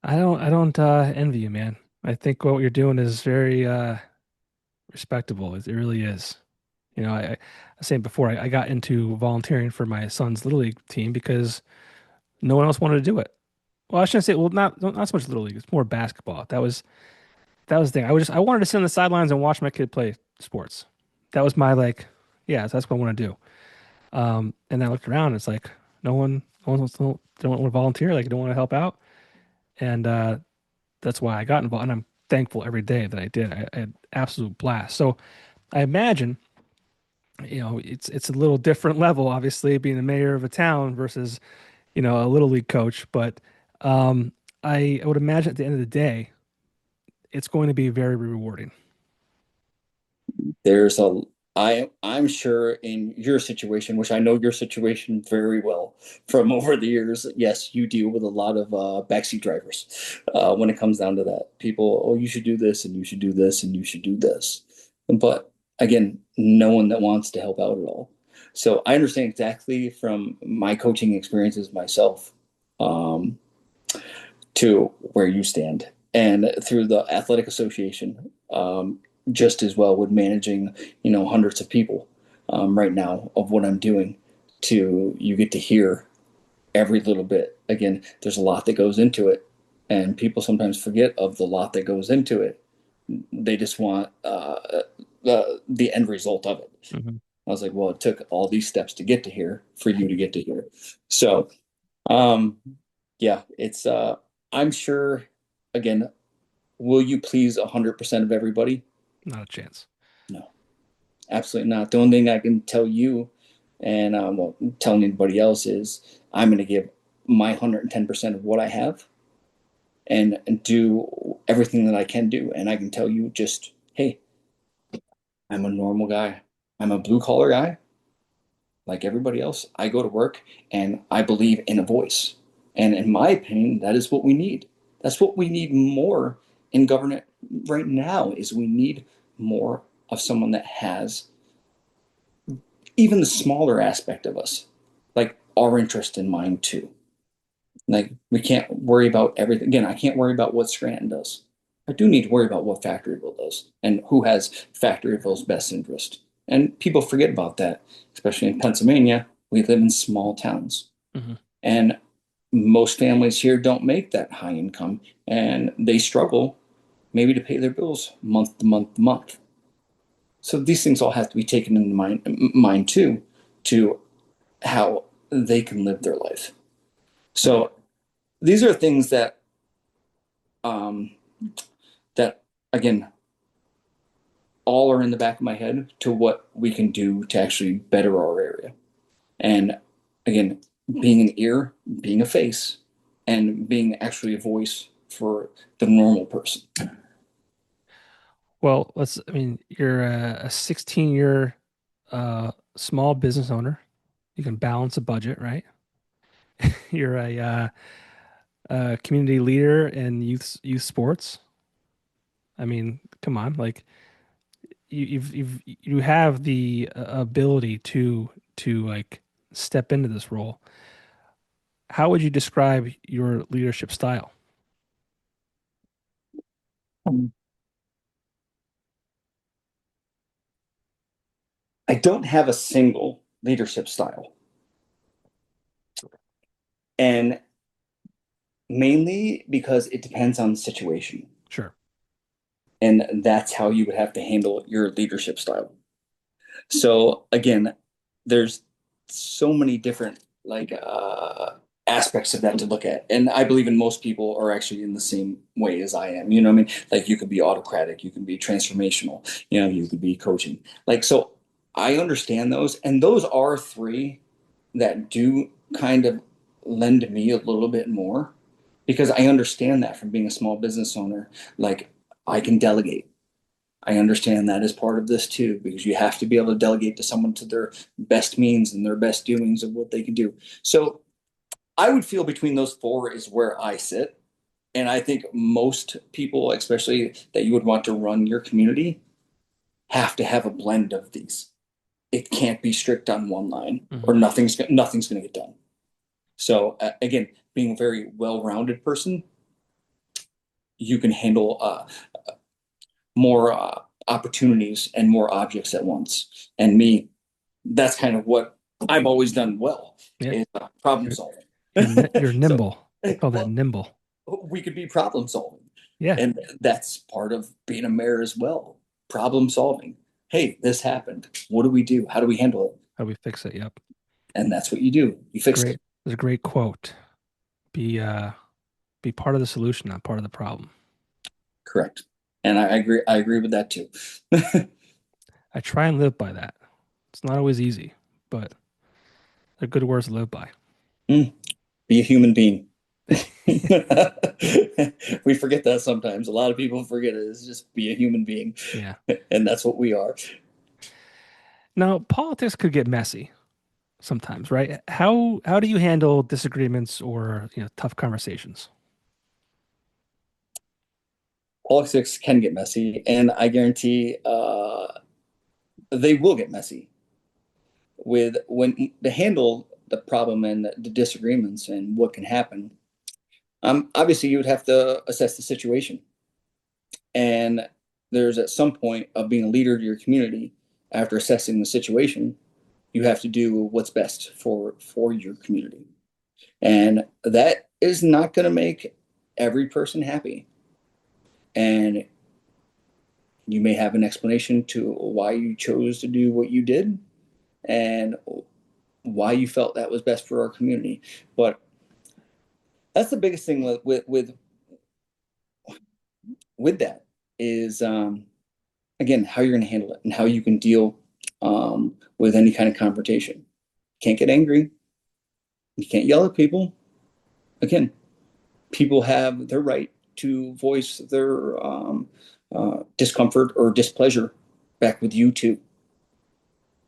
I don't envy you, man. I think what you're doing is very respectable. It really is. I was saying before, I got into volunteering for my son's little league team because no one else wanted to do it. Well, I shouldn't say, well, not so much little league. It's more basketball. That was the thing. I wanted to sit on the sidelines and watch my kid play sports. That was my like, yeah, that's what I want to do. And I looked around. And it's like no one wants to, don't want to volunteer. Like, don't want to help out. And that's why I got involved. And I'm thankful every day that I did. I had absolute blast. So I imagine, it's a little different level, obviously, being the mayor of a town versus, a little league coach. But um, I would imagine at the end of the day, it's going to be very rewarding. There's a I'm sure in your situation, which I know your situation very well from over the years, yes, you deal with a lot of backseat drivers when it comes down to that. People, oh, you should do this and you should do this and you should do this. But again, no one that wants to help out at all. So I understand exactly from my coaching experiences myself um, to where you stand. And through the athletic association, just as well with managing, hundreds of people right now of what I'm doing to you get to hear every little bit. Again, there's a lot that goes into it, and people sometimes forget of the lot that goes into it. They just want the end result of it. Mhm. I was like, well, it took all these steps to get to here for you to get to here. So, um, yeah, it's I'm sure again, will you please 100% of everybody? Not a chance. No, absolutely not. The only thing I can tell you and well, telling anybody else is I'm going to give my 110% of what I have and do everything that I can do. And I can tell you just, hey, I'm a normal guy. I'm a blue collar guy like everybody else. I go to work and I believe in a voice. And in my opinion, that is what we need. That's what we need more in government right now is we need more of someone that has even the smaller aspect of us, like our interest in mind too. Like we can't worry about everything. Again, I can't worry about what Scranton does. I do need to worry about what Factoryville does and who has Factoryville's best interest. And people forget about that, especially in Pennsylvania. We live in small towns. Hmm. And most families here don't make that high income and they struggle maybe to pay their bills month to month to month. So these things all have to be taken into mind too, to how they can live their life. So these are things um, that again all are in the back of my head to what we can do to actually better our area. And again, being an ear, being a face, and being actually a voice for the normal person. Well, I mean, you're a 16-year small business owner. You can balance a budget, right? You're a community leader in youth sports. I mean, come on, like you have the ability to like step into this role. How would you describe your leadership style? I don't have a single leadership style. And mainly because it depends on the situation. Sure. And that's how you would have to handle your leadership style. So again, there's so many different like aspects of that to look at. And I believe in most people are actually in the same way as I am. You know what I mean? Like you could be autocratic, you can be transformational, you could be coaching. Like so I understand those. And those are three that do kind of lend me a little bit more because I understand that from being a small business owner. Like I can delegate. I understand that as part of this too, because you have to be able to delegate to someone to their best means and their best doings of what they can do. So I would feel between those four is where I sit. And I think most people, especially that you would want to run your community, have to have a blend of these. It can't be strict on one line, Hmm. or nothing's going to get done. So again, being a very well-rounded person, you can handle more opportunities and more objects at once. And me, that's kind of what I've always done well, Yeah. is problem You're, solving. you're So, nimble. I call that well, nimble. we could be problem solving. Yeah. And that's part of being a mayor as well. Problem solving. Hey, this happened. What do we do? How do we handle it? How do we fix it? Yep. And that's what you do. You It's a fix it. great, it's a great quote. Be uh be part of the solution, not part of the problem. Correct. And I agree. I agree with that too. I try and live by that. It's not always easy, but they're good words to live by. Mm, be a human being. We forget that sometimes. A lot of people forget it. It's just be a human being. Yeah. And that's what we are. Now, politics could get messy sometimes, right? How do you handle disagreements or, tough conversations? Politics can get messy, and I guarantee they will get messy with when to handle the problem and the disagreements and what can happen. Obviously, you would have to assess the situation, and there's at some point of being a leader to your community. After assessing the situation, you have to do what's best for your community, and that is not going to make every person happy. And you may have an explanation to why you chose to do what you did and why you felt that was best for our community. But that's the biggest thing with that is again how you're going to handle it and how you can deal with any kind of confrontation. You can't get angry. You can't yell at people. Again, people have their right to voice their discomfort or displeasure back with you too.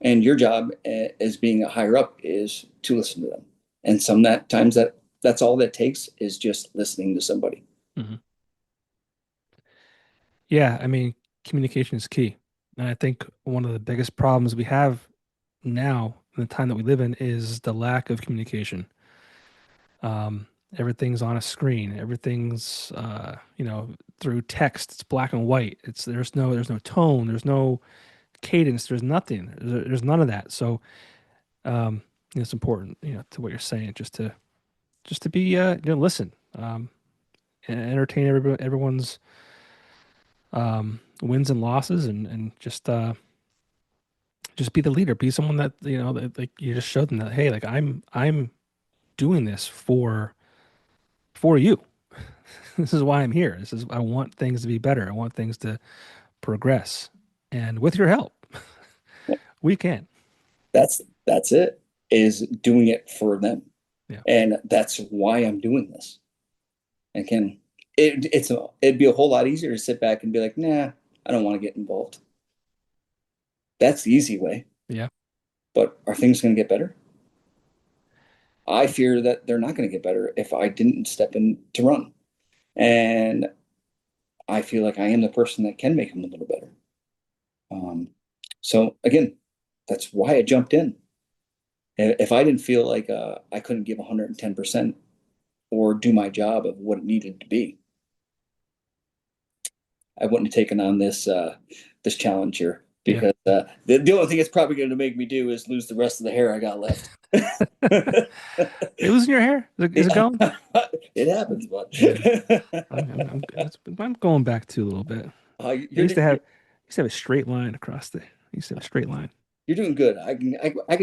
And your job as being a higher up is to listen to them. And some that times that's all that takes is just listening to somebody. Hmm. Yeah, I mean, communication is key. And I think one of the biggest problems we have now in the time that we live in is the lack of communication. Everything's on a screen. Everything's through text. It's black and white. There's no tone. There's no cadence. There's nothing. There's none of that. So it's important, to what you're saying, just to be listen, and entertain everyone's wins and losses, and just be the leader. Be someone that that, like, you just showed them that, hey, like, I'm doing this for you. This is why I'm here. I want things to be better. I want things to progress. And with your help, we can. That's it, is doing it for them. Yeah. And that's why I'm doing this. Again, it'd be a whole lot easier to sit back and be like, nah, I don't want to get involved. That's the easy way. Yeah. But are things going to get better? I fear that they're not going to get better if I didn't step in to run. And I feel like I am the person that can make them a little better. Um, so again, that's why I jumped in. If I didn't feel like I couldn't give 110% or do my job of what it needed to be, I wouldn't have taken on this challenge here, Yeah. because the only thing it's probably going to make me do is lose the rest of the hair I got left. You're losing your hair? Is it going? It happens, but Yeah. I'm going back to a little bit. I you're used to have a straight line across the. I used to have a straight line. you're doing good. I can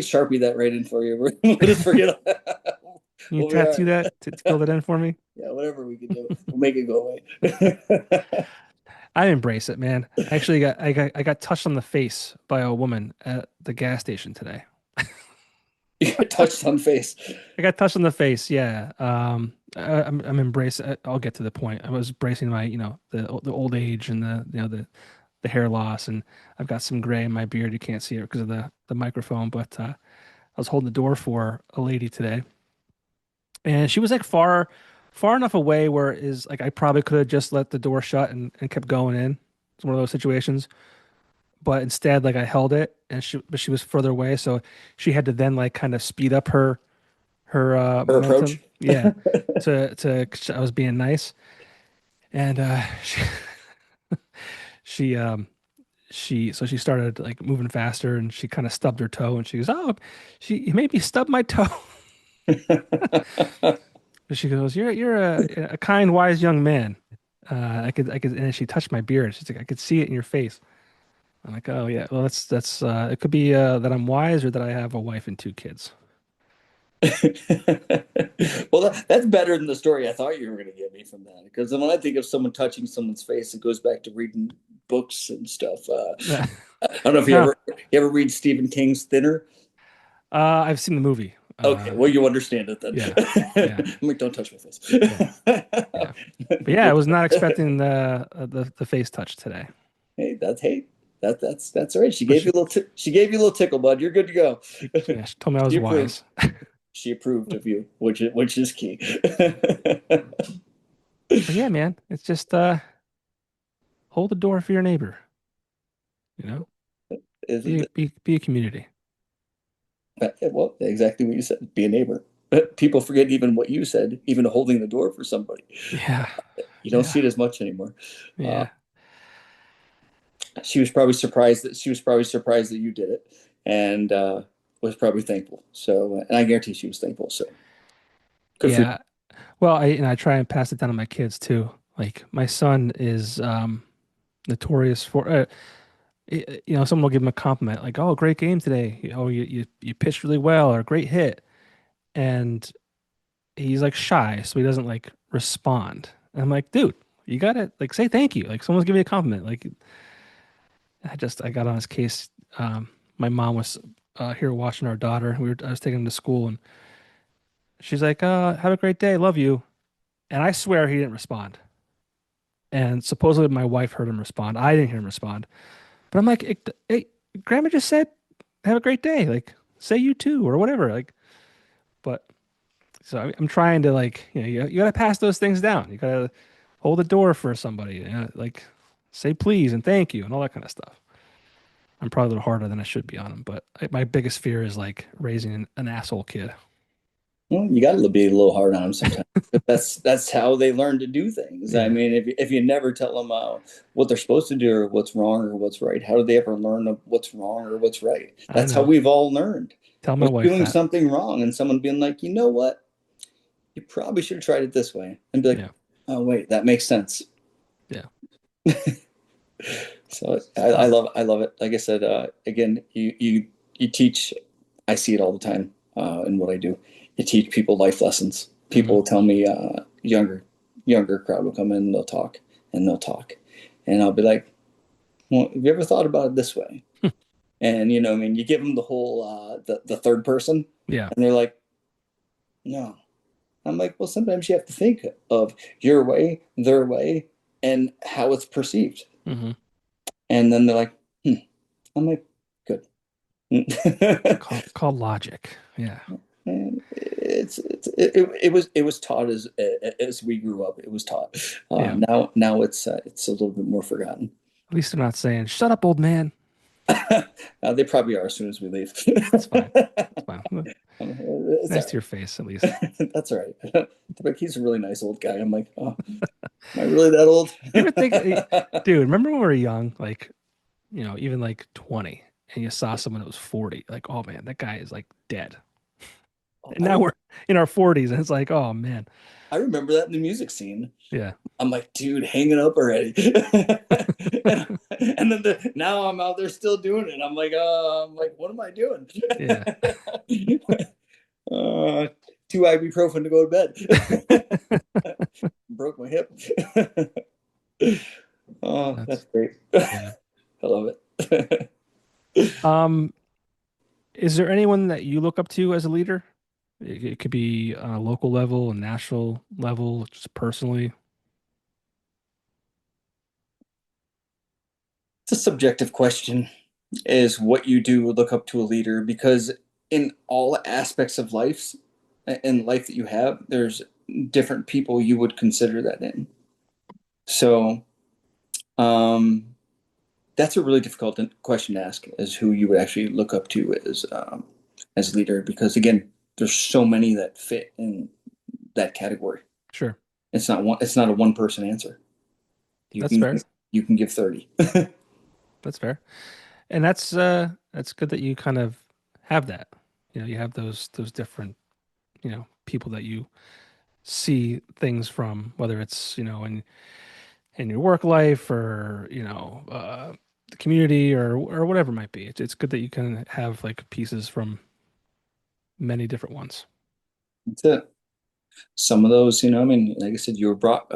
sharpie that right in for you. We'll just forget. Can you We'll be all tattoo right. that to fill that in for me? Yeah, whatever we can do, we'll make it go away. I embrace it, man. Actually, I got touched on the face by a woman at the gas station today. You got touched on face. I got touched on the face. Yeah. I'm embracing. I'll get to the point. I was bracing my, the old age and the hair loss, and I've got some gray in my beard. You can't see it because of the microphone, but I was holding the door for a lady today, and she was like far enough away where it is like I probably could have just let the door shut and kept going in. It's one of those situations. But instead, like I held it and she was further away, so she had to then like kind of speed up her Her momentum. approach. Yeah. To 'Cause I was being nice. And she she started like moving faster and she kind of stubbed her toe and she goes, "Oh, she made me stub my toe." She goes, "You're a kind, wise young man." I could, and she touched my beard. She's like, "I could see it in your face." I'm like, "Oh yeah, well that's it could be that I'm wise or that I have a wife and two kids." Well, that's better than the story I thought you were going to give me from that. Because when I think of someone touching someone's face, it goes back to reading books and stuff. I don't know if No, you ever read Stephen King's Thinner. I've seen the movie. Okay, well you understand it then. Yeah, yeah, I'm like, don't touch my face. yeah, yeah. But yeah, I was not expecting the face touch today. Hey, that's all right. She But gave you a little she gave you a little tickle, bud. You're good to go. yeah, she told me I was She approved. wise. She approved of you, which is key. But yeah, man, it's just hold the door for your neighbor. You know, be a community. Well, exactly what you said. Be a neighbor. People forget even what you said, even holding the door for somebody. Yeah, You don't yeah, see it as much anymore. Uh, yeah, she was probably surprised that you did it, and was probably thankful. So, and I guarantee she was thankful. So, good for you. yeah. Well, I try and pass it down to my kids too. Like my son is notorious for someone will give him a compliment like, "Oh, great game today. You pitched really well or great hit." And he's like shy, so he doesn't like respond. And I'm like, "Dude, you got to like say thank you. Like someone's giving you a compliment." Like I got on his case. My mom was here watching our daughter. I was taking him to school and she's like, "Have a great day. Love you." And I swear he didn't respond. And supposedly my wife heard him respond. I didn't hear him respond. But I'm like, hey, grandma just said, have a great day. Like, say you too, or whatever. Like, but so I'm trying to like, you got to pass those things down. You got to hold the door for somebody, like say please and thank you and all that kind of stuff. I'm probably a little harder than I should be on them, but my biggest fear is like raising an asshole kid. Well, you got to be a little hard on them sometimes. But that's how they learn to do things. I Yeah, mean, if you never tell them what they're supposed to do or what's wrong or what's right, how do they ever learn what's wrong or what's right? I That's how know. we've all learned. Tell my Was wife doing that. something wrong and someone being like, you know what, you probably should have tried it this way, and be like, Yeah, oh wait, that makes sense. yeah. So Uh, I love it. Like I said, again, you teach. I see it all the time in what I do. You teach people life lessons. People mhm. will tell me younger crowd will come in and they'll talk and they'll talk, and I'll be like, well, have you ever thought about it this way? And I mean, you give them the whole the third person, Yeah. and they're like, no. I'm like, well, sometimes you have to think of your way, their way, and how it's perceived. Hmm. And then they're like, hmm. I'm like, good. Called logic. Yeah. And it was taught as we grew up. It was taught. Yeah. Now it's a little bit more forgotten. At least they're not saying, "Shut up, old man." They probably are as soon as we leave. That's fine. That's fine. It's all Nice to your face, at least. right. That's all right. Like, he's a really nice old guy. I'm like, oh, am I really that old? You ever think, dude, remember when we were young, like, even like 20, and you saw someone that was 40, like, oh man, that guy is like dead. And I now we're remember, in our 40s, and it's like, oh man. I remember that in the music scene. Yeah. I'm like, dude, hang it up already. And then now I'm out there still doing it. I'm like, what am I doing? Yeah. uh, two ibuprofen to go to bed. Broke my hip. Oh, That's, that's great. yeah. I love it. Um, is there anyone that you look up to as a leader? It could be on a local level, a national level, just personally. It's a subjective question, is what you do look up to a leader, because in all aspects of life that you have, there's different people you would consider that in. So, um, that's a really difficult question to ask, is who you would actually look up to as leader, because again, there's so many that fit in that category. Sure. It's not a one person answer. You That's can fair. you can give 30. That's fair. And that's good that you kind of have that. You know, you have those different, people that you see things from, whether it's, in your work life or, the community or whatever it might be. It's good that you can have like pieces from many different ones. That's it. Some of those, I mean, like I said, you were brought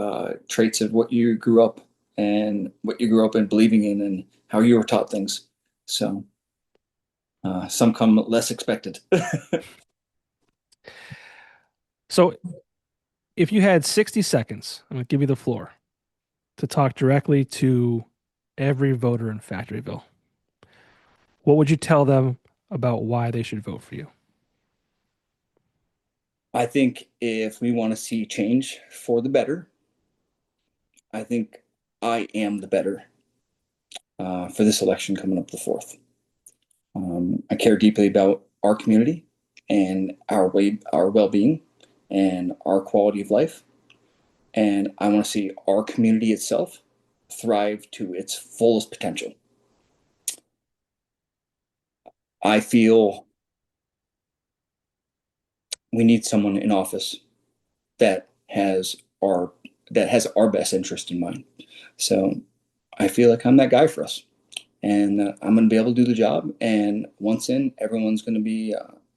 traits of what you grew up and what you grew up in believing in and how you were taught things. So some come less expected. So if you had 60 seconds, I'm going to give you the floor to talk directly to every voter in Factoryville. What would you tell them about why they should vote for you? I think if we want to see change for the better, I think I am the better for this election coming up the 4th. I care deeply about our community and our well-being and our quality of life. And I want to see our community itself thrive to its fullest potential. I feel we need someone in office that has our best interest in mind. So I feel like I'm that guy for us, and I'm going to be able to do the job. And once in, everyone's going to be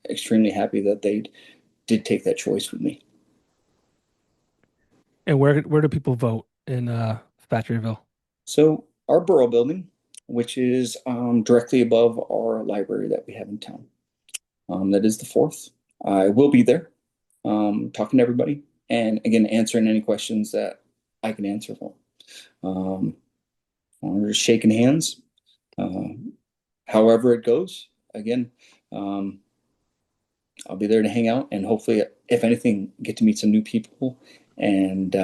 extremely happy that they did take that choice with me. And where do people vote in Factoryville? So our borough building, which is directly above our library that we have in town, that is the 4th. I will be there, talking to everybody, and again answering any questions that I can answer for. Um, we're just shaking hands. However it goes, again, um, I'll be there to hang out and hopefully, if anything, get to meet some new people and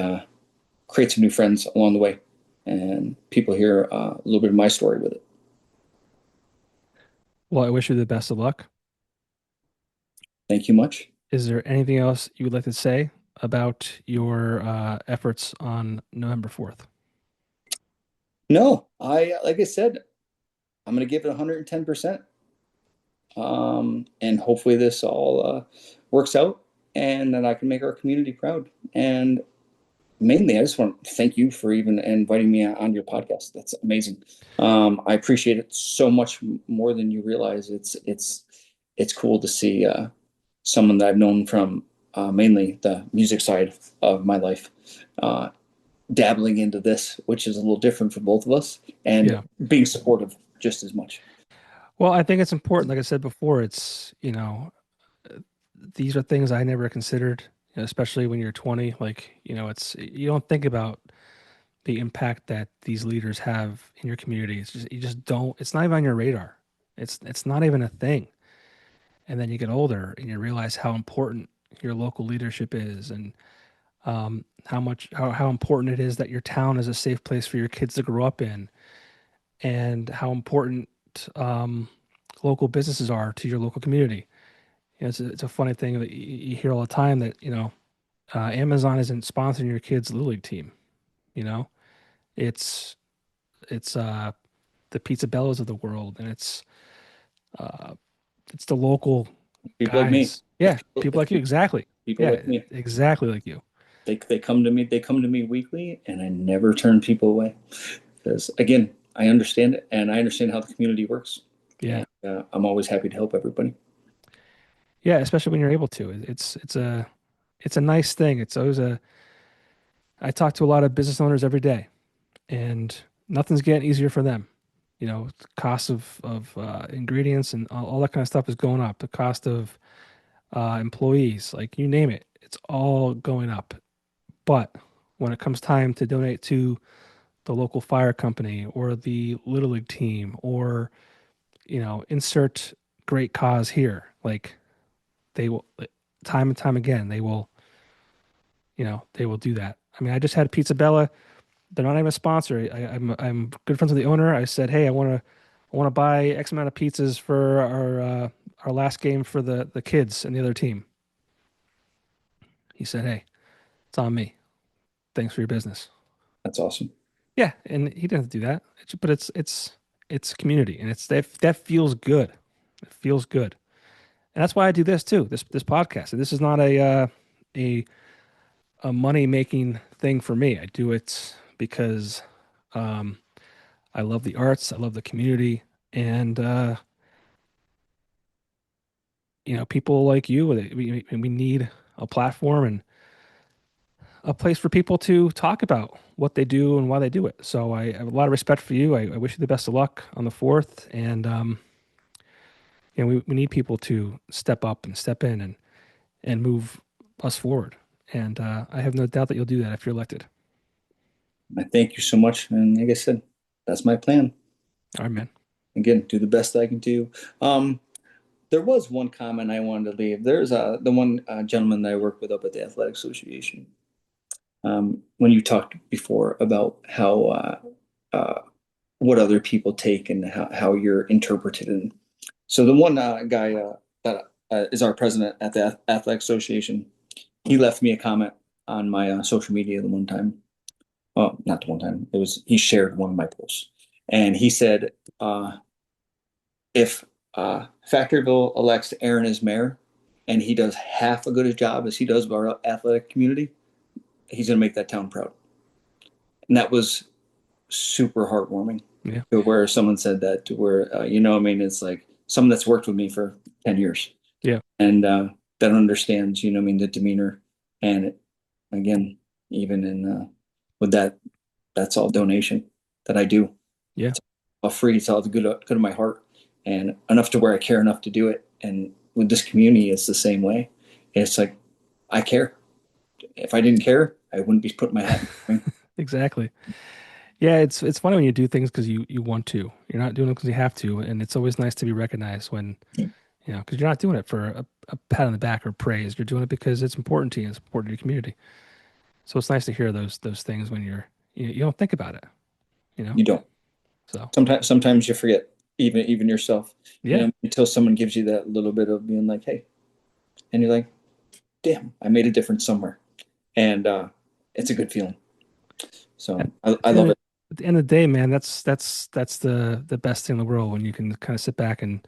create some new friends along the way. And people hear a little bit of my story with it. Well, I wish you the best of luck. Thank you much. Is there anything else you would like to say about your efforts on November 4th? No, like I said, I'm going to give it 110%. And hopefully this all works out and that I can make our community proud. And mainly, I just want to thank you for even inviting me on your podcast. That's amazing. I appreciate it so much more than you realize. It's cool to see someone that I've known from mainly the music side of my life uh, dabbling into this, which is a little different for both of us, and Yeah. being supportive just as much. Well, I think it's important. Like I said before, these are things I never considered, especially when you're 20. Like, it's you don't think about the impact that these leaders have in your community. It's just you just don't. It's not even on your radar. It's not even a thing. And then you get older and you realize how important your local leadership is, and how important it is that your town is a safe place for your kids to grow up in, and how important um, local businesses are to your local community. It's a funny thing that you hear all the time that Amazon isn't sponsoring your kid's little league team. You know, it's it's the Pizza Bellas of the world, and uh, it's the local People like me, guys. Yeah, people like you, exactly. people Yeah, like me, exactly like you. they come to me. They come to me weekly, and I never turn people away because again, I understand it, and I understand how the community works, Yeah, and I'm always happy to help everybody. yeah, especially when you're able to. It's a nice thing. It's always a. I talk to a lot of business owners every day, and nothing's getting easier for them. Cost of ingredients and all that kind of stuff is going up. The cost of employees, like you name it, it's all going up. But when it comes time to donate to the local fire company or the Little League team or, insert great cause here, like they will, time and time again, they will do that. I mean, I just had Pizza Bella. They're not even a sponsor. I'm good friends with the owner. I said, hey, I want to buy X amount of pizzas for our last game for the kids and the other team. He said, hey, it's on me. Thanks for your business. That's awesome. Yeah, and he didn't have to do that. But it's community, and it's that feels good. It feels good, and that's why I do this too. This podcast. And this is not a a money making thing for me. I do it because um, I love the arts. I love the community, and people like you. We need a platform and a place for people to talk about what they do and why they do it. So I have a lot of respect for you. I wish you the best of luck on the fourth, and we need people to step up and step in and move us forward. And I have no doubt that you'll do that if you're elected. I thank you so much. And like I said, that's my plan. All right, man. Again, do the best I can do. Um, there was one comment I wanted to leave. There's the one gentleman that I work with up at the Athletic Association. When you talked before about how what other people take and how you're interpreted. And so the one guy that is our president at the Athletic Association, he left me a comment on my social media the one time. Well, not the one time. It was he shared one of my posts, and he said, "If Factoryville elects Aaron as mayor, and he does half a good a job as he does of our athletic community, he's going to make that town proud." And that was super heartwarming Yeah. to where someone said that to where I mean, it's like someone that's worked with me for 10 years Yeah. and that understands, I mean, the demeanor. And again, even in with that, that's all donation that I do. Yeah. It's all free. It's all good of my heart and enough to where I care enough to do it. And with this community, it's the same way. It's like I care. If I didn't care, I wouldn't be putting my hat in the ring. Exactly. Yeah, it's funny when you do things because you want to. You're not doing it because you have to, and it's always nice to be recognized when because you're not doing it for a pat on the back or praise. You're doing it because it's important to you. It's important to your community. So it's nice to hear those things when you don't think about it. You know. You don't. So Sometimes you forget, even yourself, yeah, until someone gives you that little bit of being like, hey, and you're like, damn, I made a difference somewhere. And it's a good feeling. at, So at I the end love of, it. at the end of the day, man, that's the best thing in the world when you can kind of sit back and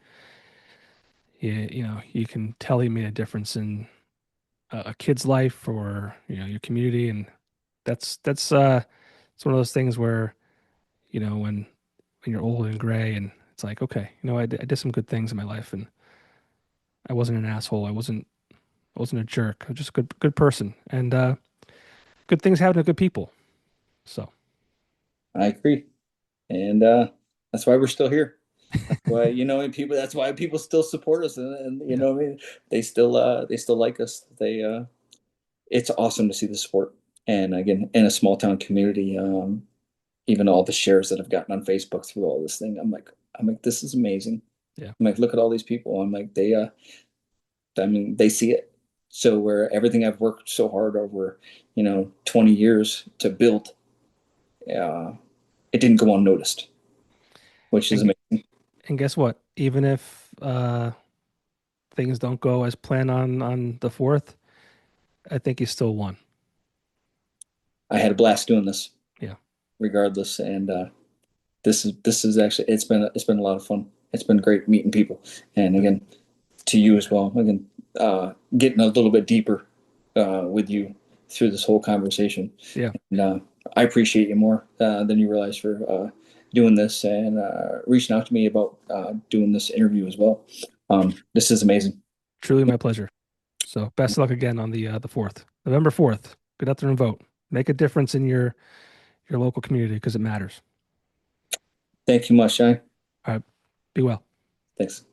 you can tell you made a difference in a kid's life or your community, and that's it's one of those things where when you're old and gray and it's like, okay, I did some good things in my life and I wasn't an asshole. I wasn't a jerk. I was just a good person. And good things happen to good people. So I agree. And that's why we're still here. That's why, and people, that's why people still support us. And yeah, I mean, they still like us. It's awesome to see the support. And again, in a small town community, even all the shares that I've gotten on Facebook through all this thing, I'm like, this is amazing. yeah, I'm like, look at all these people. I'm like, I mean, they see it. So where everything I've worked so hard over, 20 years to build, uh, it didn't go unnoticed, which is and amazing. and guess what? Even if things don't go as planned on the fourth, I think you still won. I had a blast doing this, Yeah, regardless, and this is actually it's been a lot of fun. It's been great meeting people, and again, to you as well. Again, getting a little bit deeper with you through this whole conversation. yeah, And I appreciate you more than you realize for doing this and reaching out to me about doing this interview as well. This is amazing. truly my pleasure. So best of luck again on the fourth, November 4th. Get out there and vote. Make a difference in your local community because it matters. Thank you much, Shai. All right, be well. Thanks.